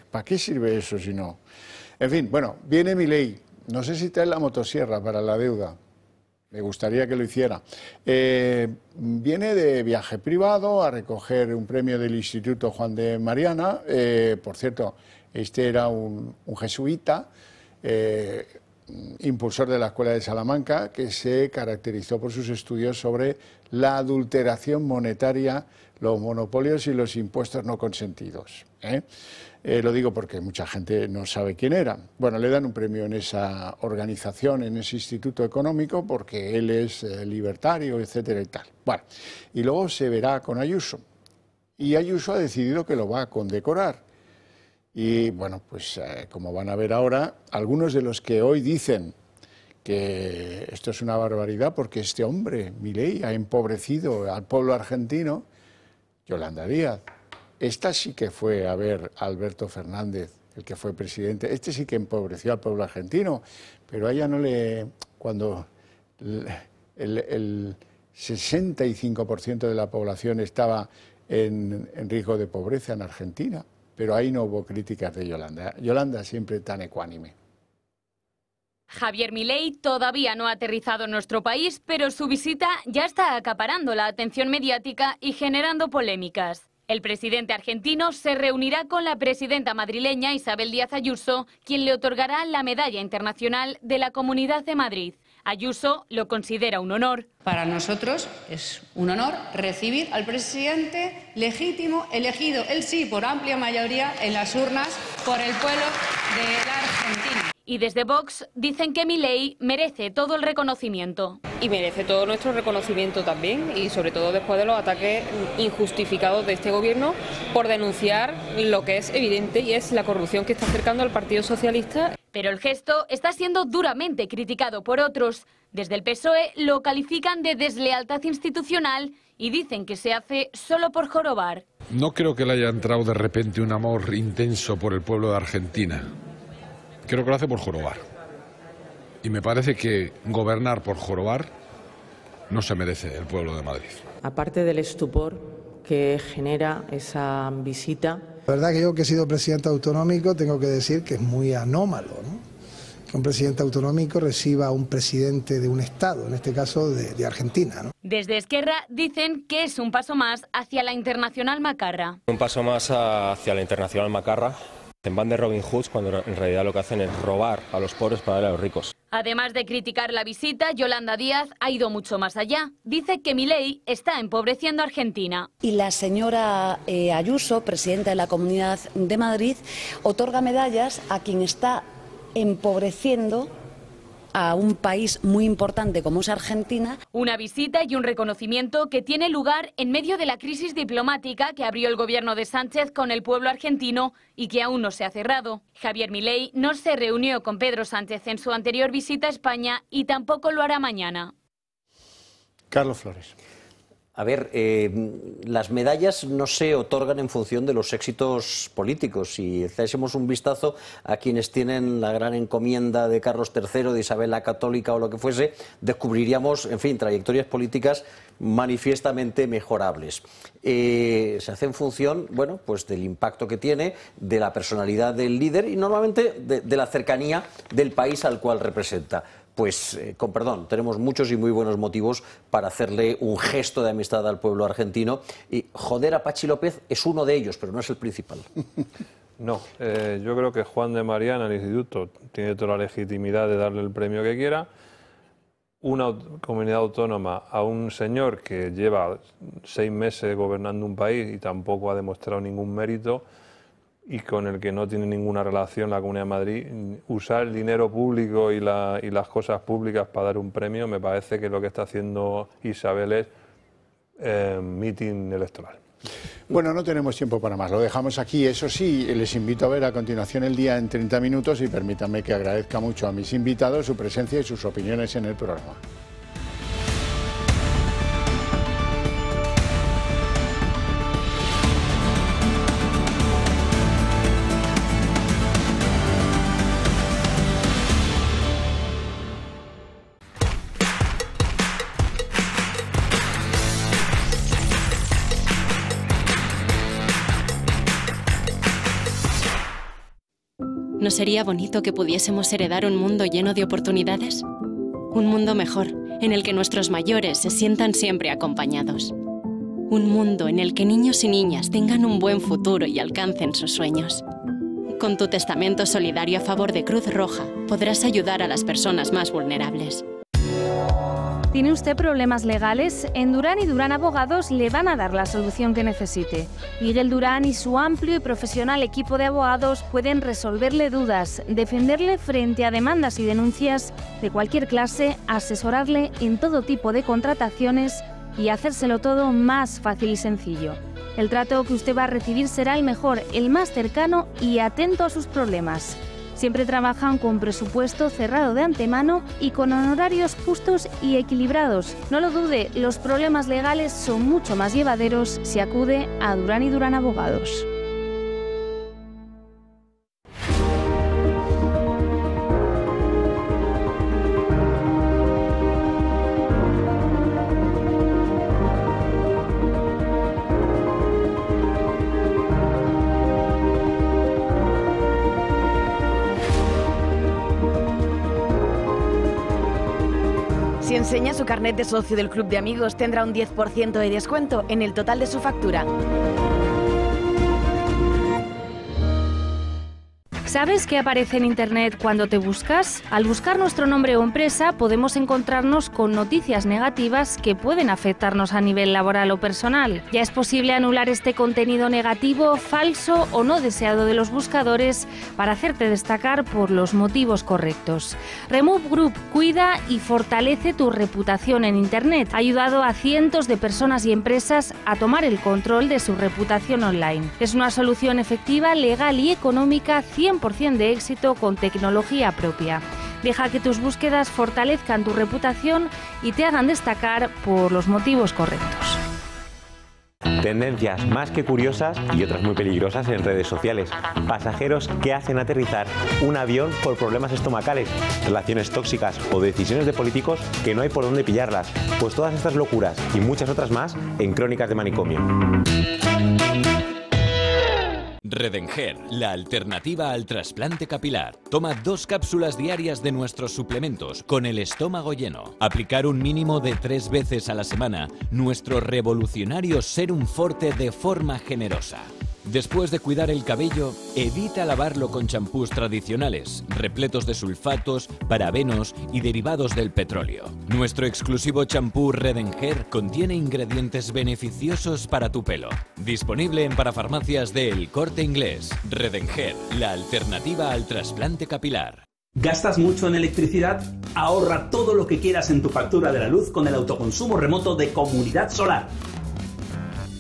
¿para qué sirve eso si no? En fin, bueno, viene Milei. No sé si trae la motosierra para la deuda. Me gustaría que lo hiciera. Viene de viaje privado a recoger un premio del Instituto Juan de Mariana. Por cierto, este era un jesuita, impulsor de la Escuela de Salamanca, que se caracterizó por sus estudios sobre la adulteración monetaria, los monopolios y los impuestos no consentidos. Lo digo porque mucha gente no sabe quién era. Bueno, le dan un premio en esa organización, en ese instituto económico, porque él es libertario, etcétera y tal. Bueno, y luego se verá con Ayuso. Y Ayuso ha decidido que lo va a condecorar. Y bueno, pues como van a ver ahora, algunos de los que hoy dicen que esto es una barbaridad porque este hombre, Milei, ha empobrecido al pueblo argentino, Yolanda Díaz. Esta sí que fue a ver a Alberto Fernández, el que fue presidente. Este sí que empobreció al pueblo argentino, pero a ella no le... Cuando el 65% de la población estaba en riesgo de pobreza en Argentina. Pero ahí no hubo críticas de Yolanda. Yolanda siempre tan ecuánime. Javier Milei todavía no ha aterrizado en nuestro país, pero su visita ya está acaparando la atención mediática y generando polémicas. El presidente argentino se reunirá con la presidenta madrileña Isabel Díaz Ayuso, quien le otorgará la Medalla Internacional de la Comunidad de Madrid. Ayuso lo considera un honor. Para nosotros es un honor recibir al presidente legítimo, elegido, él sí, por amplia mayoría en las urnas por el pueblo de la Argentina. Y desde Vox dicen que Milei merece todo el reconocimiento. Y merece todo nuestro reconocimiento también, y sobre todo después de los ataques injustificados de este gobierno por denunciar lo que es evidente y es la corrupción que está acercando al Partido Socialista. Pero el gesto está siendo duramente criticado por otros. Desde el PSOE lo califican de deslealtad institucional y dicen que se hace solo por jorobar. No creo que le haya entrado de repente un amor intenso por el pueblo de Argentina. Creo que lo hace por jorobar. Y me parece que gobernar por jorobar no se merece el pueblo de Madrid. Aparte del estupor que genera esa visita. La verdad que yo, que he sido presidente autonómico, tengo que decir que es muy anómalo, ¿no? que un presidente autonómico reciba a un presidente de un Estado, en este caso de Argentina, ¿no? Desde Esquerra dicen que es un paso más hacia la Internacional Macarra. Un paso más hacia la Internacional Macarra. En van de Robin Hoods, cuando en realidad lo que hacen es robar a los pobres para darle a los ricos. Además de criticar la visita, Yolanda Díaz ha ido mucho más allá. Dice que Milei está empobreciendo a Argentina. Y la señora Ayuso, presidenta de la Comunidad de Madrid, otorga medallas a quien está empobreciendo a un país muy importante como es Argentina. Una visita y un reconocimiento que tiene lugar en medio de la crisis diplomática que abrió el gobierno de Sánchez con el pueblo argentino y que aún no se ha cerrado. Javier Milei no se reunió con Pedro Sánchez en su anterior visita a España y tampoco lo hará mañana. Carlos Flores. A ver, las medallas no se otorgan en función de los éxitos políticos. Si echásemos un vistazo a quienes tienen la gran encomienda de Carlos III, de Isabel la Católica o lo que fuese, descubriríamos, en fin, trayectorias políticas manifiestamente mejorables. Se hace en función, bueno, pues del impacto que tiene, de la personalidad del líder y normalmente de la cercanía del país al cual representa. Pues, con perdón, tenemos muchos y muy buenos motivos para hacerle un gesto de amistad al pueblo argentino y joder a Pachi López es uno de ellos, pero no es el principal. No, yo creo que Juan de Mariana, el instituto, tiene toda la legitimidad de darle el premio que quiera. Una comunidad autónoma a un señor que lleva 6 meses gobernando un país y tampoco ha demostrado ningún mérito, y con el que no tiene ninguna relación la Comunidad de Madrid, usar el dinero público y las cosas públicas para dar un premio, me parece que lo que está haciendo Isabel es mitin electoral. Bueno, no tenemos tiempo para más, lo dejamos aquí. Eso sí, les invito a ver a continuación el día en 30 minutos y permítanme que agradezca mucho a mis invitados su presencia y sus opiniones en el programa. ¿No sería bonito que pudiésemos heredar un mundo lleno de oportunidades? Un mundo mejor, en el que nuestros mayores se sientan siempre acompañados. Un mundo en el que niños y niñas tengan un buen futuro y alcancen sus sueños. Con tu testamento solidario a favor de Cruz Roja, podrás ayudar a las personas más vulnerables. ¿Tiene usted problemas legales? En Durán y Durán Abogados le van a dar la solución que necesite. Miguel Durán y su amplio y profesional equipo de abogados pueden resolverle dudas, defenderle frente a demandas y denuncias de cualquier clase, asesorarle en todo tipo de contrataciones y hacérselo todo más fácil y sencillo. El trato que usted va a recibir será el mejor, el más cercano y atento a sus problemas. Siempre trabajan con presupuesto cerrado de antemano y con honorarios justos y equilibrados. No lo dude, los problemas legales son mucho más llevaderos si acude a Durán y Durán Abogados. Si enseña su carnet de socio del Club de Amigos, tendrá un 10% de descuento en el total de su factura. ¿Sabes qué aparece en Internet cuando te buscas? Al buscar nuestro nombre o empresa podemos encontrarnos con noticias negativas que pueden afectarnos a nivel laboral o personal. Ya es posible anular este contenido negativo, falso o no deseado de los buscadores para hacerte destacar por los motivos correctos. Remove Group cuida y fortalece tu reputación en Internet. Ha ayudado a cientos de personas y empresas a tomar el control de su reputación online. Es una solución efectiva, legal y económica 100% de éxito con tecnología propia. Deja que tus búsquedas fortalezcan tu reputación y te hagan destacar por los motivos correctos. Tendencias más que curiosas y otras muy peligrosas en redes sociales. Pasajeros que hacen aterrizar un avión por problemas estomacales, relaciones tóxicas o decisiones de políticos que no hay por dónde pillarlas. Pues todas estas locuras y muchas otras más en Crónicas de Manicomio. Redenger, la alternativa al trasplante capilar. Toma 2 cápsulas diarias de nuestros suplementos con el estómago lleno. Aplicar un mínimo de 3 veces a la semana nuestro revolucionario Serum Forte de forma generosa. Después de cuidar el cabello, evita lavarlo con champús tradicionales, repletos de sulfatos, parabenos y derivados del petróleo. Nuestro exclusivo champú Redenger contiene ingredientes beneficiosos para tu pelo. Disponible en parafarmacias de El Corte Inglés. Redenger, la alternativa al trasplante capilar. ¿Gastas mucho en electricidad? Ahorra todo lo que quieras en tu factura de la luz con el autoconsumo remoto de Comunidad Solar.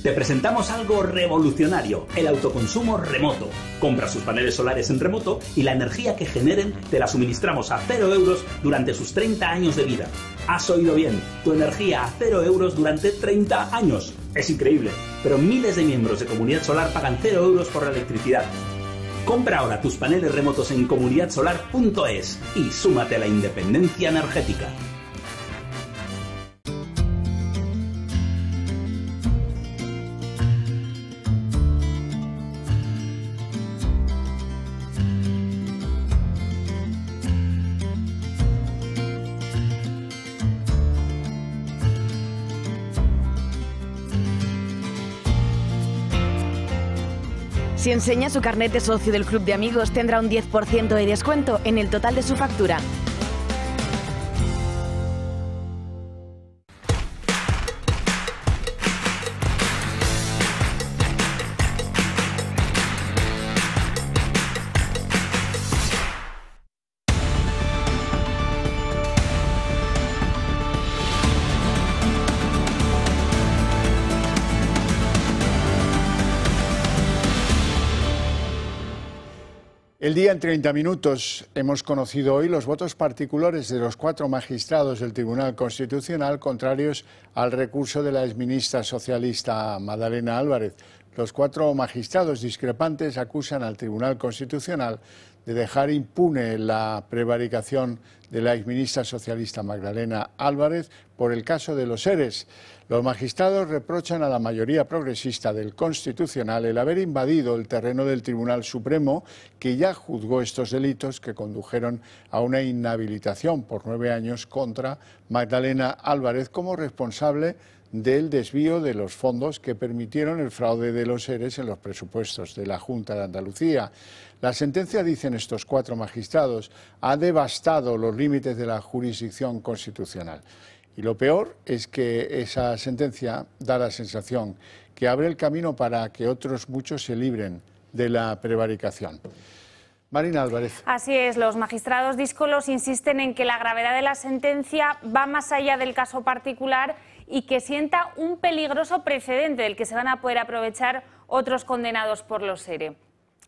Te presentamos algo revolucionario, el autoconsumo remoto. Compra sus paneles solares en remoto y la energía que generen te la suministramos a 0 euros durante sus 30 años de vida. Has oído bien, tu energía a 0 euros durante 30 años. Es increíble, pero miles de miembros de Comunidad Solar pagan 0 euros por la electricidad. Compra ahora tus paneles remotos en comunidadsolar.es y súmate a la independencia energética. Si enseña su carnet de socio del Club de Amigos, tendrá un 10% de descuento en el total de su factura. El día en 30 minutos. Hemos conocido hoy los votos particulares de los 4 magistrados del Tribunal Constitucional contrarios al recurso de la exministra socialista Magdalena Álvarez. Los 4 magistrados discrepantes acusan al Tribunal Constitucional de dejar impune la prevaricación de la exministra socialista Magdalena Álvarez por el caso de los ERES. Los magistrados reprochan a la mayoría progresista del Constitucional el haber invadido el terreno del Tribunal Supremo, que ya juzgó estos delitos que condujeron a una inhabilitación por 9 años contra Magdalena Álvarez como responsable del desvío de los fondos que permitieron el fraude de los ERES en los presupuestos de la Junta de Andalucía. La sentencia, dicen estos 4 magistrados, ha devastado los límites de la jurisdicción constitucional. Y lo peor es que esa sentencia da la sensación que abre el camino para que otros muchos se libren de la prevaricación. Marina Álvarez. Así es, los magistrados díscolos insisten en que la gravedad de la sentencia va más allá del caso particular y que sienta un peligroso precedente del que se van a poder aprovechar otros condenados por los ERE.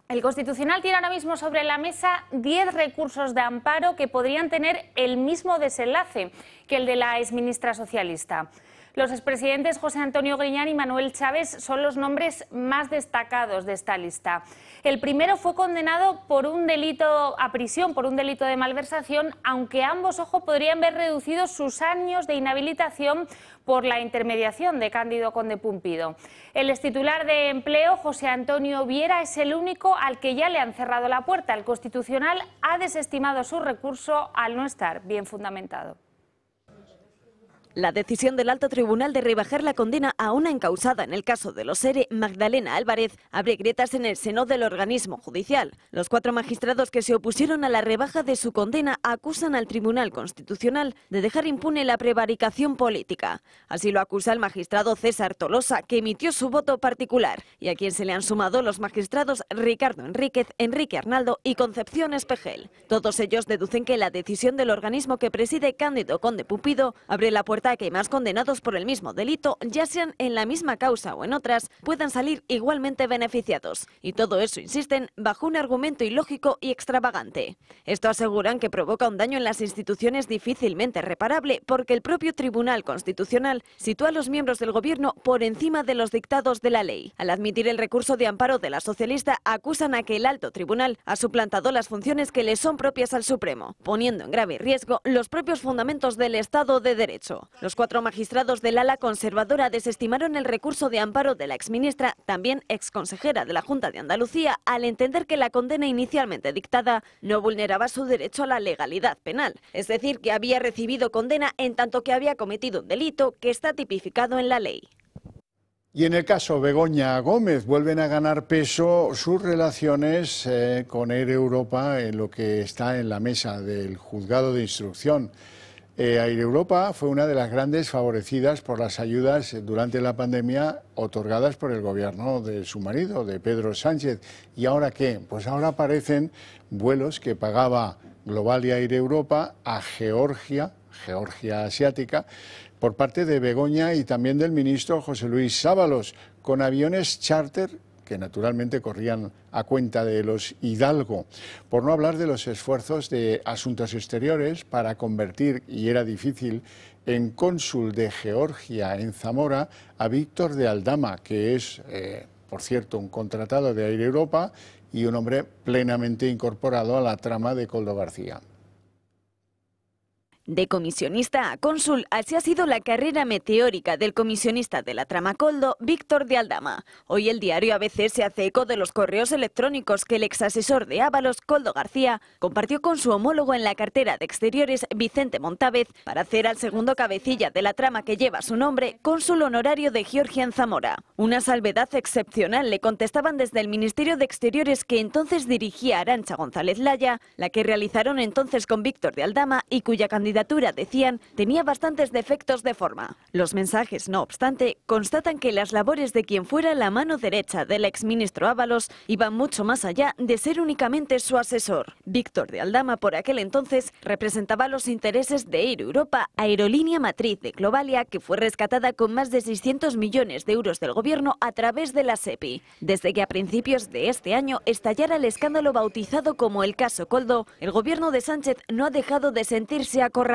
El Constitucional tiene ahora mismo sobre la mesa 10 recursos de amparo que podrían tener el mismo desenlace que el de la exministra socialista. Los expresidentes José Antonio Griñán y Manuel Chávez son los nombres más destacados de esta lista. El primero fue condenado por un delito a prisión, por un delito de malversación, aunque ambos, ojo, podrían ver reducidos sus años de inhabilitación por la intermediación de Cándido Conde Pumpido. El extitular de Empleo, José Antonio Viera, es el único al que ya le han cerrado la puerta. El Constitucional ha desestimado su recurso al no estar bien fundamentado. La decisión del Alto Tribunal de rebajar la condena a una encausada en el caso de los ERE, Magdalena Álvarez, abre grietas en el seno del organismo judicial. Los 4 magistrados que se opusieron a la rebaja de su condena acusan al Tribunal Constitucional de dejar impune la prevaricación política. Así lo acusa el magistrado César Tolosa, que emitió su voto particular, y a quien se le han sumado los magistrados Ricardo Enríquez, Enrique Arnaldo y Concepción Espejel. Todos ellos deducen que la decisión del organismo que preside Cándido Conde Pumpido abre la puerta a que más condenados por el mismo delito, ya sean en la misma causa o en otras, puedan salir igualmente beneficiados. Y todo eso, insisten, bajo un argumento ilógico y extravagante. Esto aseguran que provoca un daño en las instituciones difícilmente reparable, porque el propio Tribunal Constitucional sitúa a los miembros del Gobierno por encima de los dictados de la ley. Al admitir el recurso de amparo de la socialista, acusan a que el Alto Tribunal ha suplantado las funciones que le son propias al Supremo, poniendo en grave riesgo los propios fundamentos del Estado de Derecho. Los 4 magistrados del ala conservadora desestimaron el recurso de amparo de la exministra, también exconsejera de la Junta de Andalucía, al entender que la condena inicialmente dictada no vulneraba su derecho a la legalidad penal, es decir, que había recibido condena en tanto que había cometido un delito que está tipificado en la ley. Y en el caso Begoña Gómez, vuelven a ganar peso sus relaciones con Air Europa en lo que está en la mesa del juzgado de instrucción. Air Europa fue una de las grandes favorecidas por las ayudas durante la pandemia otorgadas por el gobierno de su marido, de Pedro Sánchez. ¿Y ahora qué? Pues ahora aparecen vuelos que pagaba Globalia Air Europa a Georgia asiática, por parte de Begoña y también del ministro José Luis Ábalos, con aviones charter que naturalmente corrían a cuenta de los Hidalgo, por no hablar de los esfuerzos de Asuntos Exteriores para convertir, y era difícil, en cónsul de Georgia en Zamora a Víctor de Aldama, que es, por cierto, un contratado de Air Europa y un hombre plenamente incorporado a la trama de Koldo García. De comisionista a cónsul, así ha sido la carrera meteórica del comisionista de la trama Koldo, Víctor de Aldama. Hoy el diario ABC se hace eco de los correos electrónicos que el exasesor de Ábalos, Koldo García, compartió con su homólogo en la cartera de Exteriores, Vicente Montávez, para hacer al segundo cabecilla de la trama que lleva su nombre, cónsul honorario de Georgia en Zamora. Una salvedad excepcional, le contestaban desde el Ministerio de Exteriores que entonces dirigía Arantxa González Laya, la que realizaron entonces con Víctor de Aldama y cuya candidatura, decían, tenía bastantes defectos de forma. Los mensajes, no obstante, constatan que las labores de quien fuera la mano derecha del exministro Ábalos iban mucho más allá de ser únicamente su asesor. Víctor de Aldama, por aquel entonces, representaba los intereses de Air Europa, aerolínea matriz de Globalia, que fue rescatada con más de 600 millones de euros del gobierno a través de la SEPI. Desde que a principios de este año estallara el escándalo bautizado como el caso Koldo, el gobierno de Sánchez no ha dejado de sentirse acorralado.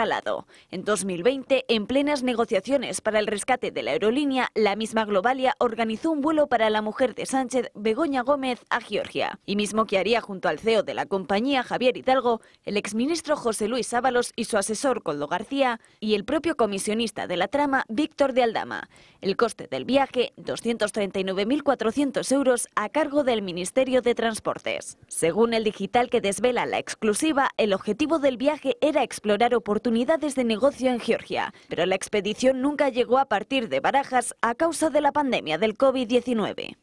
En 2020, en plenas negociaciones para el rescate de la aerolínea, la misma Globalia organizó un vuelo para la mujer de Sánchez, Begoña Gómez, a Georgia. Y mismo que haría junto al CEO de la compañía, Javier Hidalgo, el exministro José Luis Ábalos y su asesor Koldo García, y el propio comisionista de la trama, Víctor de Aldama. El coste del viaje, 239.400 euros a cargo del Ministerio de Transportes. Según el digital que desvela la exclusiva, el objetivo del viaje era explorar oportunidades de negocio en Georgia, pero la expedición nunca llegó a partir de Barajas a causa de la pandemia del COVID-19.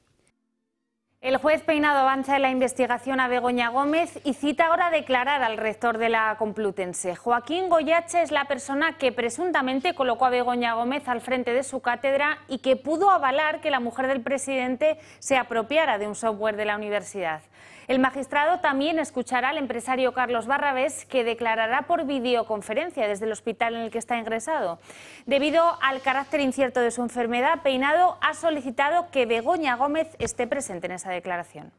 El juez Peinado avanza en la investigación a Begoña Gómez y cita ahora declarar al rector de la Complutense. Joaquín Goyache es la persona que presuntamente colocó a Begoña Gómez al frente de su cátedra y que pudo avalar que la mujer del presidente se apropiara de un software de la universidad. El magistrado también escuchará al empresario Carlos Barrabés, que declarará por videoconferencia desde el hospital en el que está ingresado. Debido al carácter incierto de su enfermedad, Peinado ha solicitado que Begoña Gómez esté presente en esa declaración.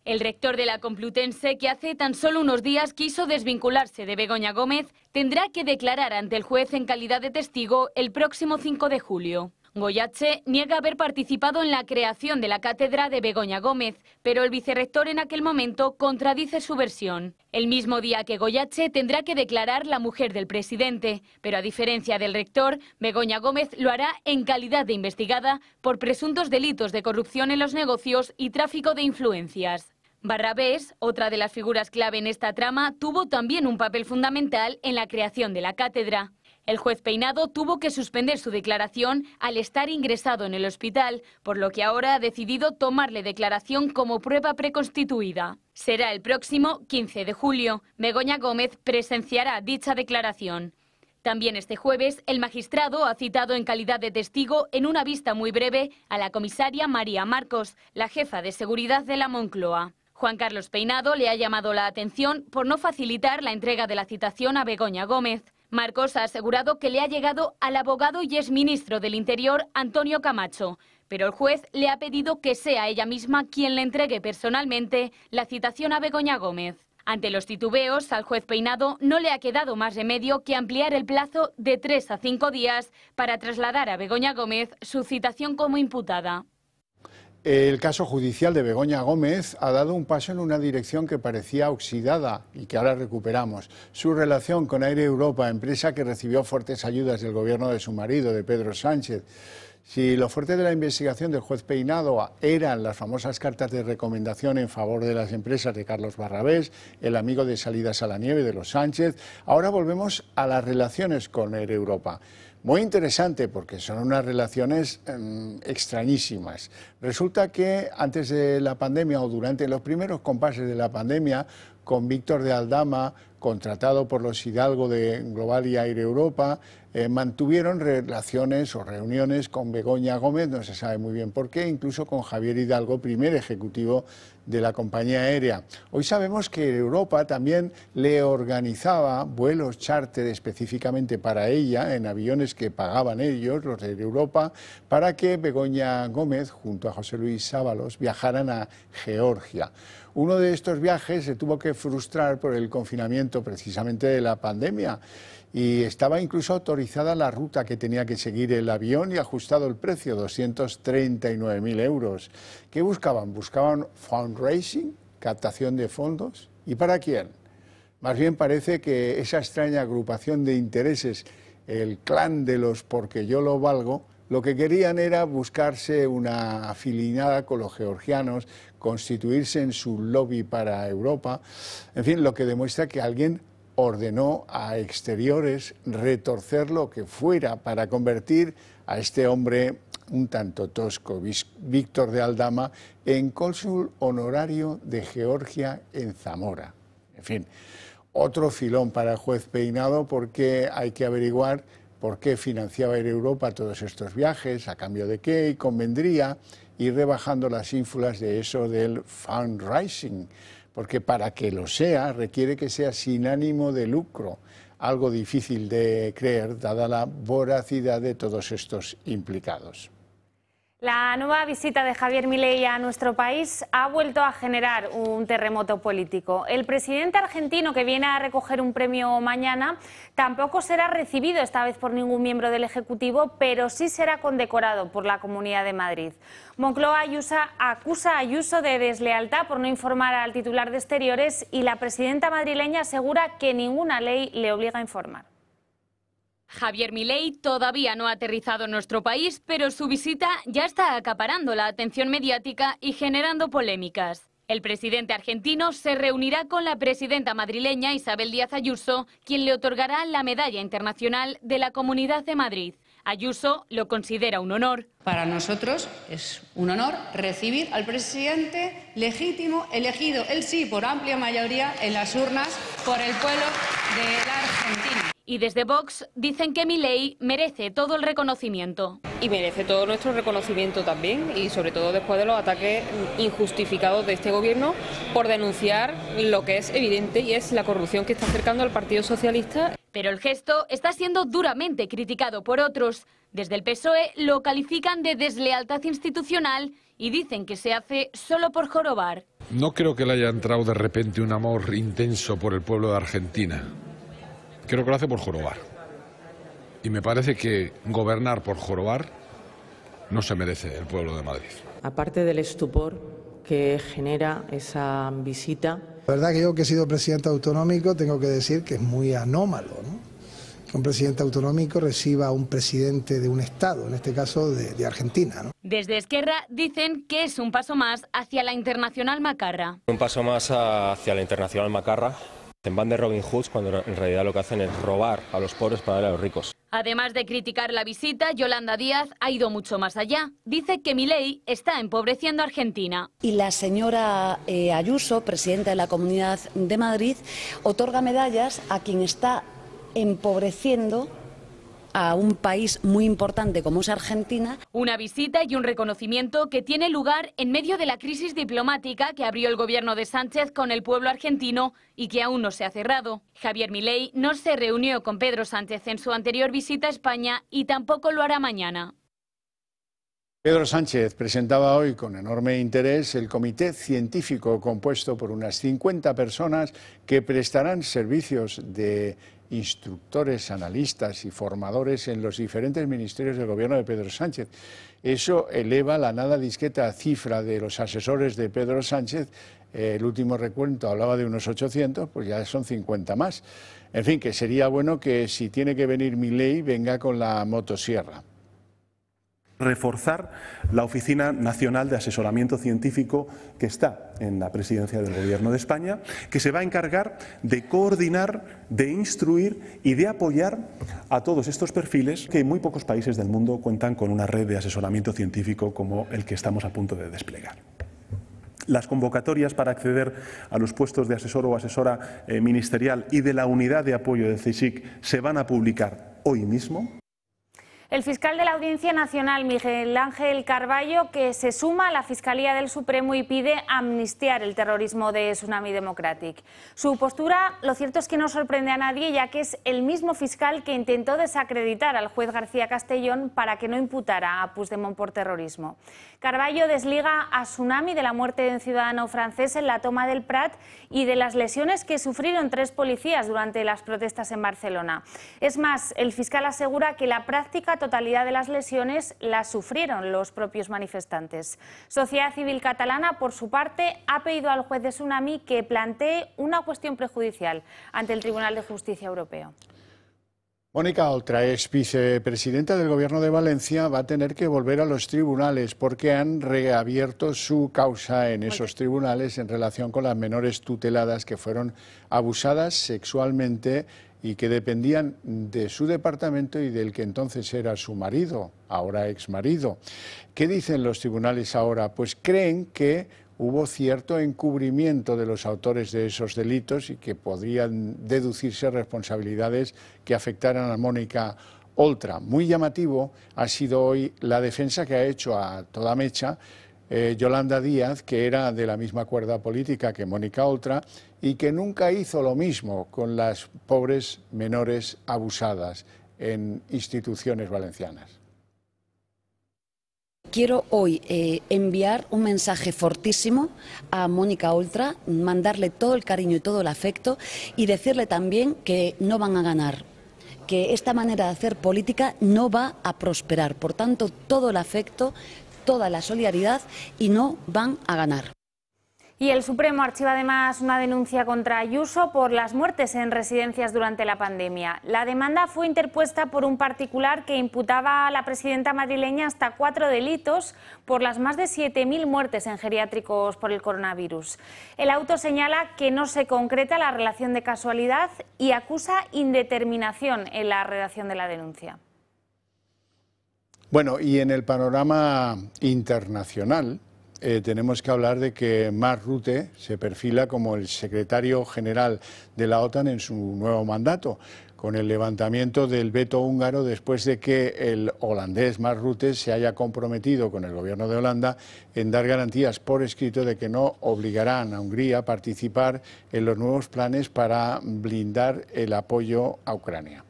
El rector de la Complutense, que hace tan solo unos días quiso desvincularse de Begoña Gómez, tendrá que declarar ante el juez en calidad de testigo el próximo 5 de julio. Goyache niega haber participado en la creación de la cátedra de Begoña Gómez, pero el vicerrector en aquel momento contradice su versión. El mismo día que Goyache tendrá que declarar la mujer del presidente, pero a diferencia del rector, Begoña Gómez lo hará en calidad de investigada por presuntos delitos de corrupción en los negocios y tráfico de influencias. Barrabés, otra de las figuras clave en esta trama, tuvo también un papel fundamental en la creación de la cátedra. El juez Peinado tuvo que suspender su declaración al estar ingresado en el hospital, por lo que ahora ha decidido tomarle declaración como prueba preconstituida. Será el próximo 15 de julio. Begoña Gómez presenciará dicha declaración. También este jueves, el magistrado ha citado en calidad de testigo en una vista muy breve a la comisaria María Marcos, la jefa de seguridad de la Moncloa. Juan Carlos Peinado le ha llamado la atención por no facilitar la entrega de la citación a Begoña Gómez. Marcos ha asegurado que le ha llegado al abogado y exministro del Interior, Antonio Camacho, pero el juez le ha pedido que sea ella misma quien le entregue personalmente la citación a Begoña Gómez. Ante los titubeos, al juez Peinado no le ha quedado más remedio que ampliar el plazo de 3 a 5 días para trasladar a Begoña Gómez su citación como imputada. El caso judicial de Begoña Gómez ha dado un paso en una dirección que parecía oxidada y que ahora recuperamos. Su relación con Air Europa, empresa que recibió fuertes ayudas del gobierno de su marido, de Pedro Sánchez. Si lo fuerte de la investigación del juez Peinado eran las famosas cartas de recomendación en favor de las empresas de Carlos Barrabés, el amigo de Salidas a la Nieve de los Sánchez, ahora volvemos a las relaciones con Air Europa. Muy interesante porque son unas relaciones extrañísimas. Resulta que antes de la pandemia o durante los primeros compases de la pandemia, con Víctor de Aldama, contratado por los Hidalgo de Global y Air Europa, mantuvieron relaciones o reuniones con Begoña Gómez, no se sabe muy bien por qué, incluso con Javier Hidalgo, primer ejecutivo de la compañía aérea. Hoy sabemos que Air Europa también le organizaba vuelos charter específicamente para ella, en aviones que pagaban ellos, los de Air Europa, para que Begoña Gómez, junto a José Luis Ábalos, viajaran a Georgia. Uno de estos viajes se tuvo que frustrar por el confinamiento precisamente de la pandemia y estaba incluso autorizada la ruta que tenía que seguir el avión y ajustado el precio, 239.000 euros. ¿Qué buscaban? ¿Buscaban fundraising, captación de fondos? ¿Y para quién? Más bien parece que esa extraña agrupación de intereses, el clan de los porque yo lo valgo, lo que querían era buscarse una afilinada con los georgianos, constituirse en su lobby para Europa, en fin, lo que demuestra que alguien ordenó a exteriores retorcer lo que fuera para convertir a este hombre un tanto tosco, Víctor de Aldama, en cónsul honorario de Georgia en Zamora. En fin, otro filón para el juez Peinado porque hay que averiguar por qué financiaba Air Europa todos estos viajes, a cambio de qué, y convendría ir rebajando las ínfulas de eso del fundraising, porque para que lo sea requiere que sea sin ánimo de lucro, algo difícil de creer dada la voracidad de todos estos implicados. La nueva visita de Javier Milei a nuestro país ha vuelto a generar un terremoto político. El presidente argentino, que viene a recoger un premio mañana, tampoco será recibido esta vez por ningún miembro del Ejecutivo, pero sí será condecorado por la Comunidad de Madrid. Moncloa acusa a Ayuso de deslealtad por no informar al titular de Exteriores y la presidenta madrileña asegura que ninguna ley le obliga a informar. Javier Milei todavía no ha aterrizado en nuestro país, pero su visita ya está acaparando la atención mediática y generando polémicas. El presidente argentino se reunirá con la presidenta madrileña Isabel Díaz Ayuso, quien le otorgará la Medalla Internacional de la Comunidad de Madrid. Ayuso lo considera un honor. Para nosotros es un honor recibir al presidente legítimo, elegido, él sí, por amplia mayoría en las urnas por el pueblo de la Argentina. Y desde Vox dicen que Milei merece todo el reconocimiento. Y merece todo nuestro reconocimiento también, y sobre todo después de los ataques injustificados de este gobierno por denunciar lo que es evidente y es la corrupción que está acercando al Partido Socialista. Pero el gesto está siendo duramente criticado por otros. Desde el PSOE lo califican de deslealtad institucional y dicen que se hace solo por jorobar. No creo que le haya entrado de repente un amor intenso por el pueblo de Argentina. Creo que lo hace por jorobar. Y me parece que gobernar por jorobar no se merece el pueblo de Madrid. Aparte del estupor que genera esa visita. La verdad que yo, que he sido presidente autonómico, tengo que decir que es muy anómalo, ¿no? Que un presidente autonómico reciba a un presidente de un Estado, en este caso de Argentina, ¿no? Desde Esquerra dicen que es un paso más hacia la Internacional Macarra. Un paso más hacia la Internacional Macarra. En van de Robin Hoods cuando en realidad lo que hacen es robar a los pobres para darle a los ricos. Además de criticar la visita, Yolanda Díaz ha ido mucho más allá. Dice que Milei está empobreciendo a Argentina. Y la señora Ayuso, presidenta de la Comunidad de Madrid, otorga medallas a quien está empobreciendo a un país muy importante como es Argentina. Una visita y un reconocimiento que tiene lugar en medio de la crisis diplomática que abrió el gobierno de Sánchez con el pueblo argentino y que aún no se ha cerrado. Javier Milei no se reunió con Pedro Sánchez en su anterior visita a España y tampoco lo hará mañana. Pedro Sánchez presentaba hoy con enorme interés el comité científico compuesto por unas 50 personas que prestarán servicios de instructores, analistas y formadores en los diferentes ministerios del gobierno de Pedro Sánchez. Eso eleva la nada discreta cifra de los asesores de Pedro Sánchez. El último recuento hablaba de unos 800, pues ya son 50 más. En fin, que sería bueno que si tiene que venir Milei, venga con la motosierra. Reforzar la Oficina Nacional de Asesoramiento Científico que está en la presidencia del Gobierno de España, que se va a encargar de coordinar, de instruir y de apoyar a todos estos perfiles que en muy pocos países del mundo cuentan con una red de asesoramiento científico como el que estamos a punto de desplegar. Las convocatorias para acceder a los puestos de asesor o asesora ministerial y de la unidad de apoyo del CSIC se van a publicar hoy mismo. El fiscal de la Audiencia Nacional, Miguel Ángel Carballo, que se suma a la Fiscalía del Supremo y pide amnistiar el terrorismo de Tsunami Democratic. Su postura, lo cierto es que no sorprende a nadie, ya que es el mismo fiscal que intentó desacreditar al juez García Castellón para que no imputara a Puigdemont por terrorismo. Carballo desliga a Tsunami de la muerte de un ciudadano francés en la toma del Prat y de las lesiones que sufrieron 3 policías durante las protestas en Barcelona. Es más, el fiscal asegura que la práctica totalidad de las lesiones las sufrieron los propios manifestantes. Sociedad Civil Catalana, por su parte, ha pedido al juez de Tsunami que plantee una cuestión prejudicial ante el Tribunal de Justicia Europeo. Mónica Oltra, ex vicepresidenta del Gobierno de Valencia, va a tener que volver a los tribunales porque han reabierto su causa en esos tribunales en relación con las menores tuteladas que fueron abusadas sexualmente y que dependían de su departamento y del que entonces era su marido, ahora exmarido. ¿Qué dicen los tribunales ahora? Pues creen que hubo cierto encubrimiento de los autores de esos delitos y que podrían deducirse responsabilidades que afectaran a Mónica Oltra. Muy llamativo ha sido hoy la defensa que ha hecho a toda mecha Yolanda Díaz, que era de la misma cuerda política que Mónica Oltra y que nunca hizo lo mismo con las pobres menores abusadas en instituciones valencianas. Quiero hoy enviar un mensaje fortísimo a Mónica Oltra, mandarle todo el cariño y todo el afecto y decirle también que no van a ganar, que esta manera de hacer política no va a prosperar. Por tanto, todo el afecto, toda la solidaridad y no van a ganar. Y el Supremo archiva además una denuncia contra Ayuso por las muertes en residencias durante la pandemia. La demanda fue interpuesta por un particular que imputaba a la presidenta madrileña hasta 4 delitos por las más de 7.000 muertes en geriátricos por el coronavirus. El auto señala que no se concreta la relación de casualidad y acusa indeterminación en la redacción de la denuncia. Bueno, y en el panorama internacional tenemos que hablar de que Mark Rutte se perfila como el secretario general de la OTAN en su nuevo mandato, con el levantamiento del veto húngaro después de que el holandés Mark Rutte se haya comprometido con el gobierno de Holanda en dar garantías por escrito de que no obligarán a Hungría a participar en los nuevos planes para blindar el apoyo a Ucrania.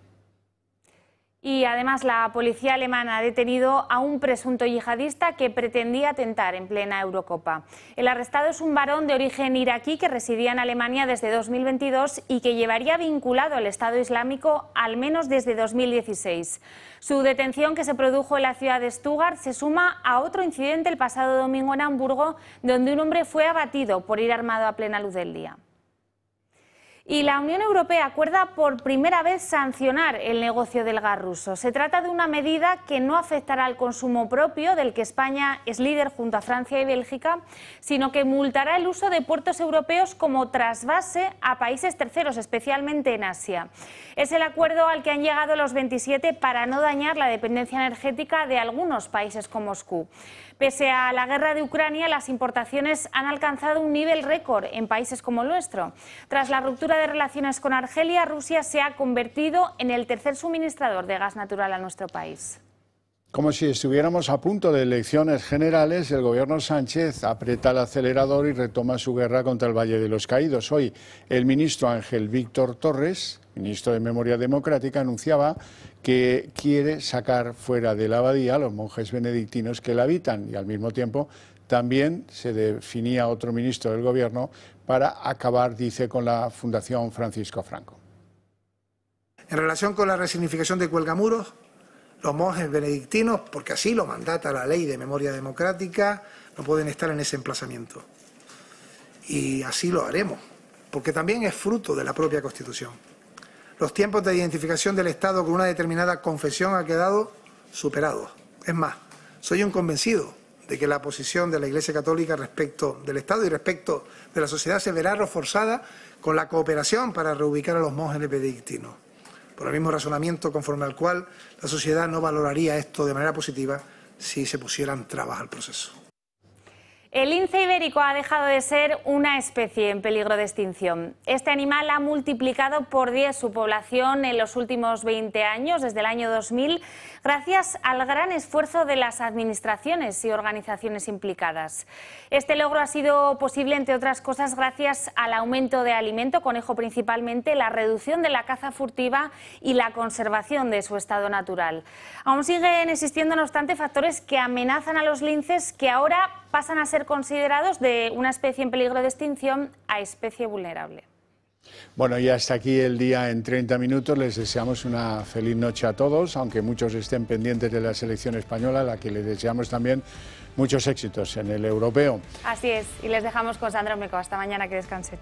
Y además la policía alemana ha detenido a un presunto yihadista que pretendía atentar en plena Eurocopa. El arrestado es un varón de origen iraquí que residía en Alemania desde 2022 y que llevaría vinculado al Estado Islámico al menos desde 2016. Su detención, que se produjo en la ciudad de Stuttgart, se suma a otro incidente el pasado domingo en Hamburgo, donde un hombre fue abatido por ir armado a plena luz del día. Y la Unión Europea acuerda por primera vez sancionar el negocio del gas ruso. Se trata de una medida que no afectará al consumo propio, del que España es líder junto a Francia y Bélgica, sino que multará el uso de puertos europeos como trasvase a países terceros, especialmente en Asia. Es el acuerdo al que han llegado los 27 para no dañar la dependencia energética de algunos países como Moscú. Pese a la guerra de Ucrania, las importaciones han alcanzado un nivel récord en países como el nuestro. Tras la ruptura de relaciones con Argelia, Rusia se ha convertido en el tercer suministrador de gas natural a nuestro país. Como si estuviéramos a punto de elecciones generales, el gobierno Sánchez aprieta el acelerador y retoma su guerra contra el Valle de los Caídos. Hoy, el ministro Ángel Víctor Torres, ministro de Memoria Democrática, anunciaba que quiere sacar fuera de la abadía a los monjes benedictinos que la habitan y al mismo tiempo también se definía otro ministro del gobierno para acabar, dice, con la Fundación Francisco Franco. En relación con la resignificación de Cuelgamuros, los monjes benedictinos, porque así lo mandata la ley de memoria democrática, no pueden estar en ese emplazamiento. Y así lo haremos, porque también es fruto de la propia Constitución. Los tiempos de identificación del Estado con una determinada confesión han quedado superados. Es más, soy un convencido de que la posición de la Iglesia Católica respecto del Estado y respecto de la sociedad se verá reforzada con la cooperación para reubicar a los monjes benedictinos. Por el mismo razonamiento conforme al cual la sociedad no valoraría esto de manera positiva si se pusieran trabas al proceso. El lince ibérico ha dejado de ser una especie en peligro de extinción. Este animal ha multiplicado por 10 su población en los últimos 20 años, desde el año 2000, gracias al gran esfuerzo de las administraciones y organizaciones implicadas. Este logro ha sido posible, entre otras cosas, gracias al aumento de alimento, conejo principalmente, la reducción de la caza furtiva y la conservación de su estado natural. Aún siguen existiendo, no obstante, factores que amenazan a los linces, que ahora pasan a ser considerados de una especie en peligro de extinción a especie vulnerable. Bueno, y hasta aquí el día en 30 minutos. Les deseamos una feliz noche a todos, aunque muchos estén pendientes de la selección española, a la que les deseamos también muchos éxitos en el europeo. Así es, y les dejamos con Sandra Olmeco. Hasta mañana, que descansen.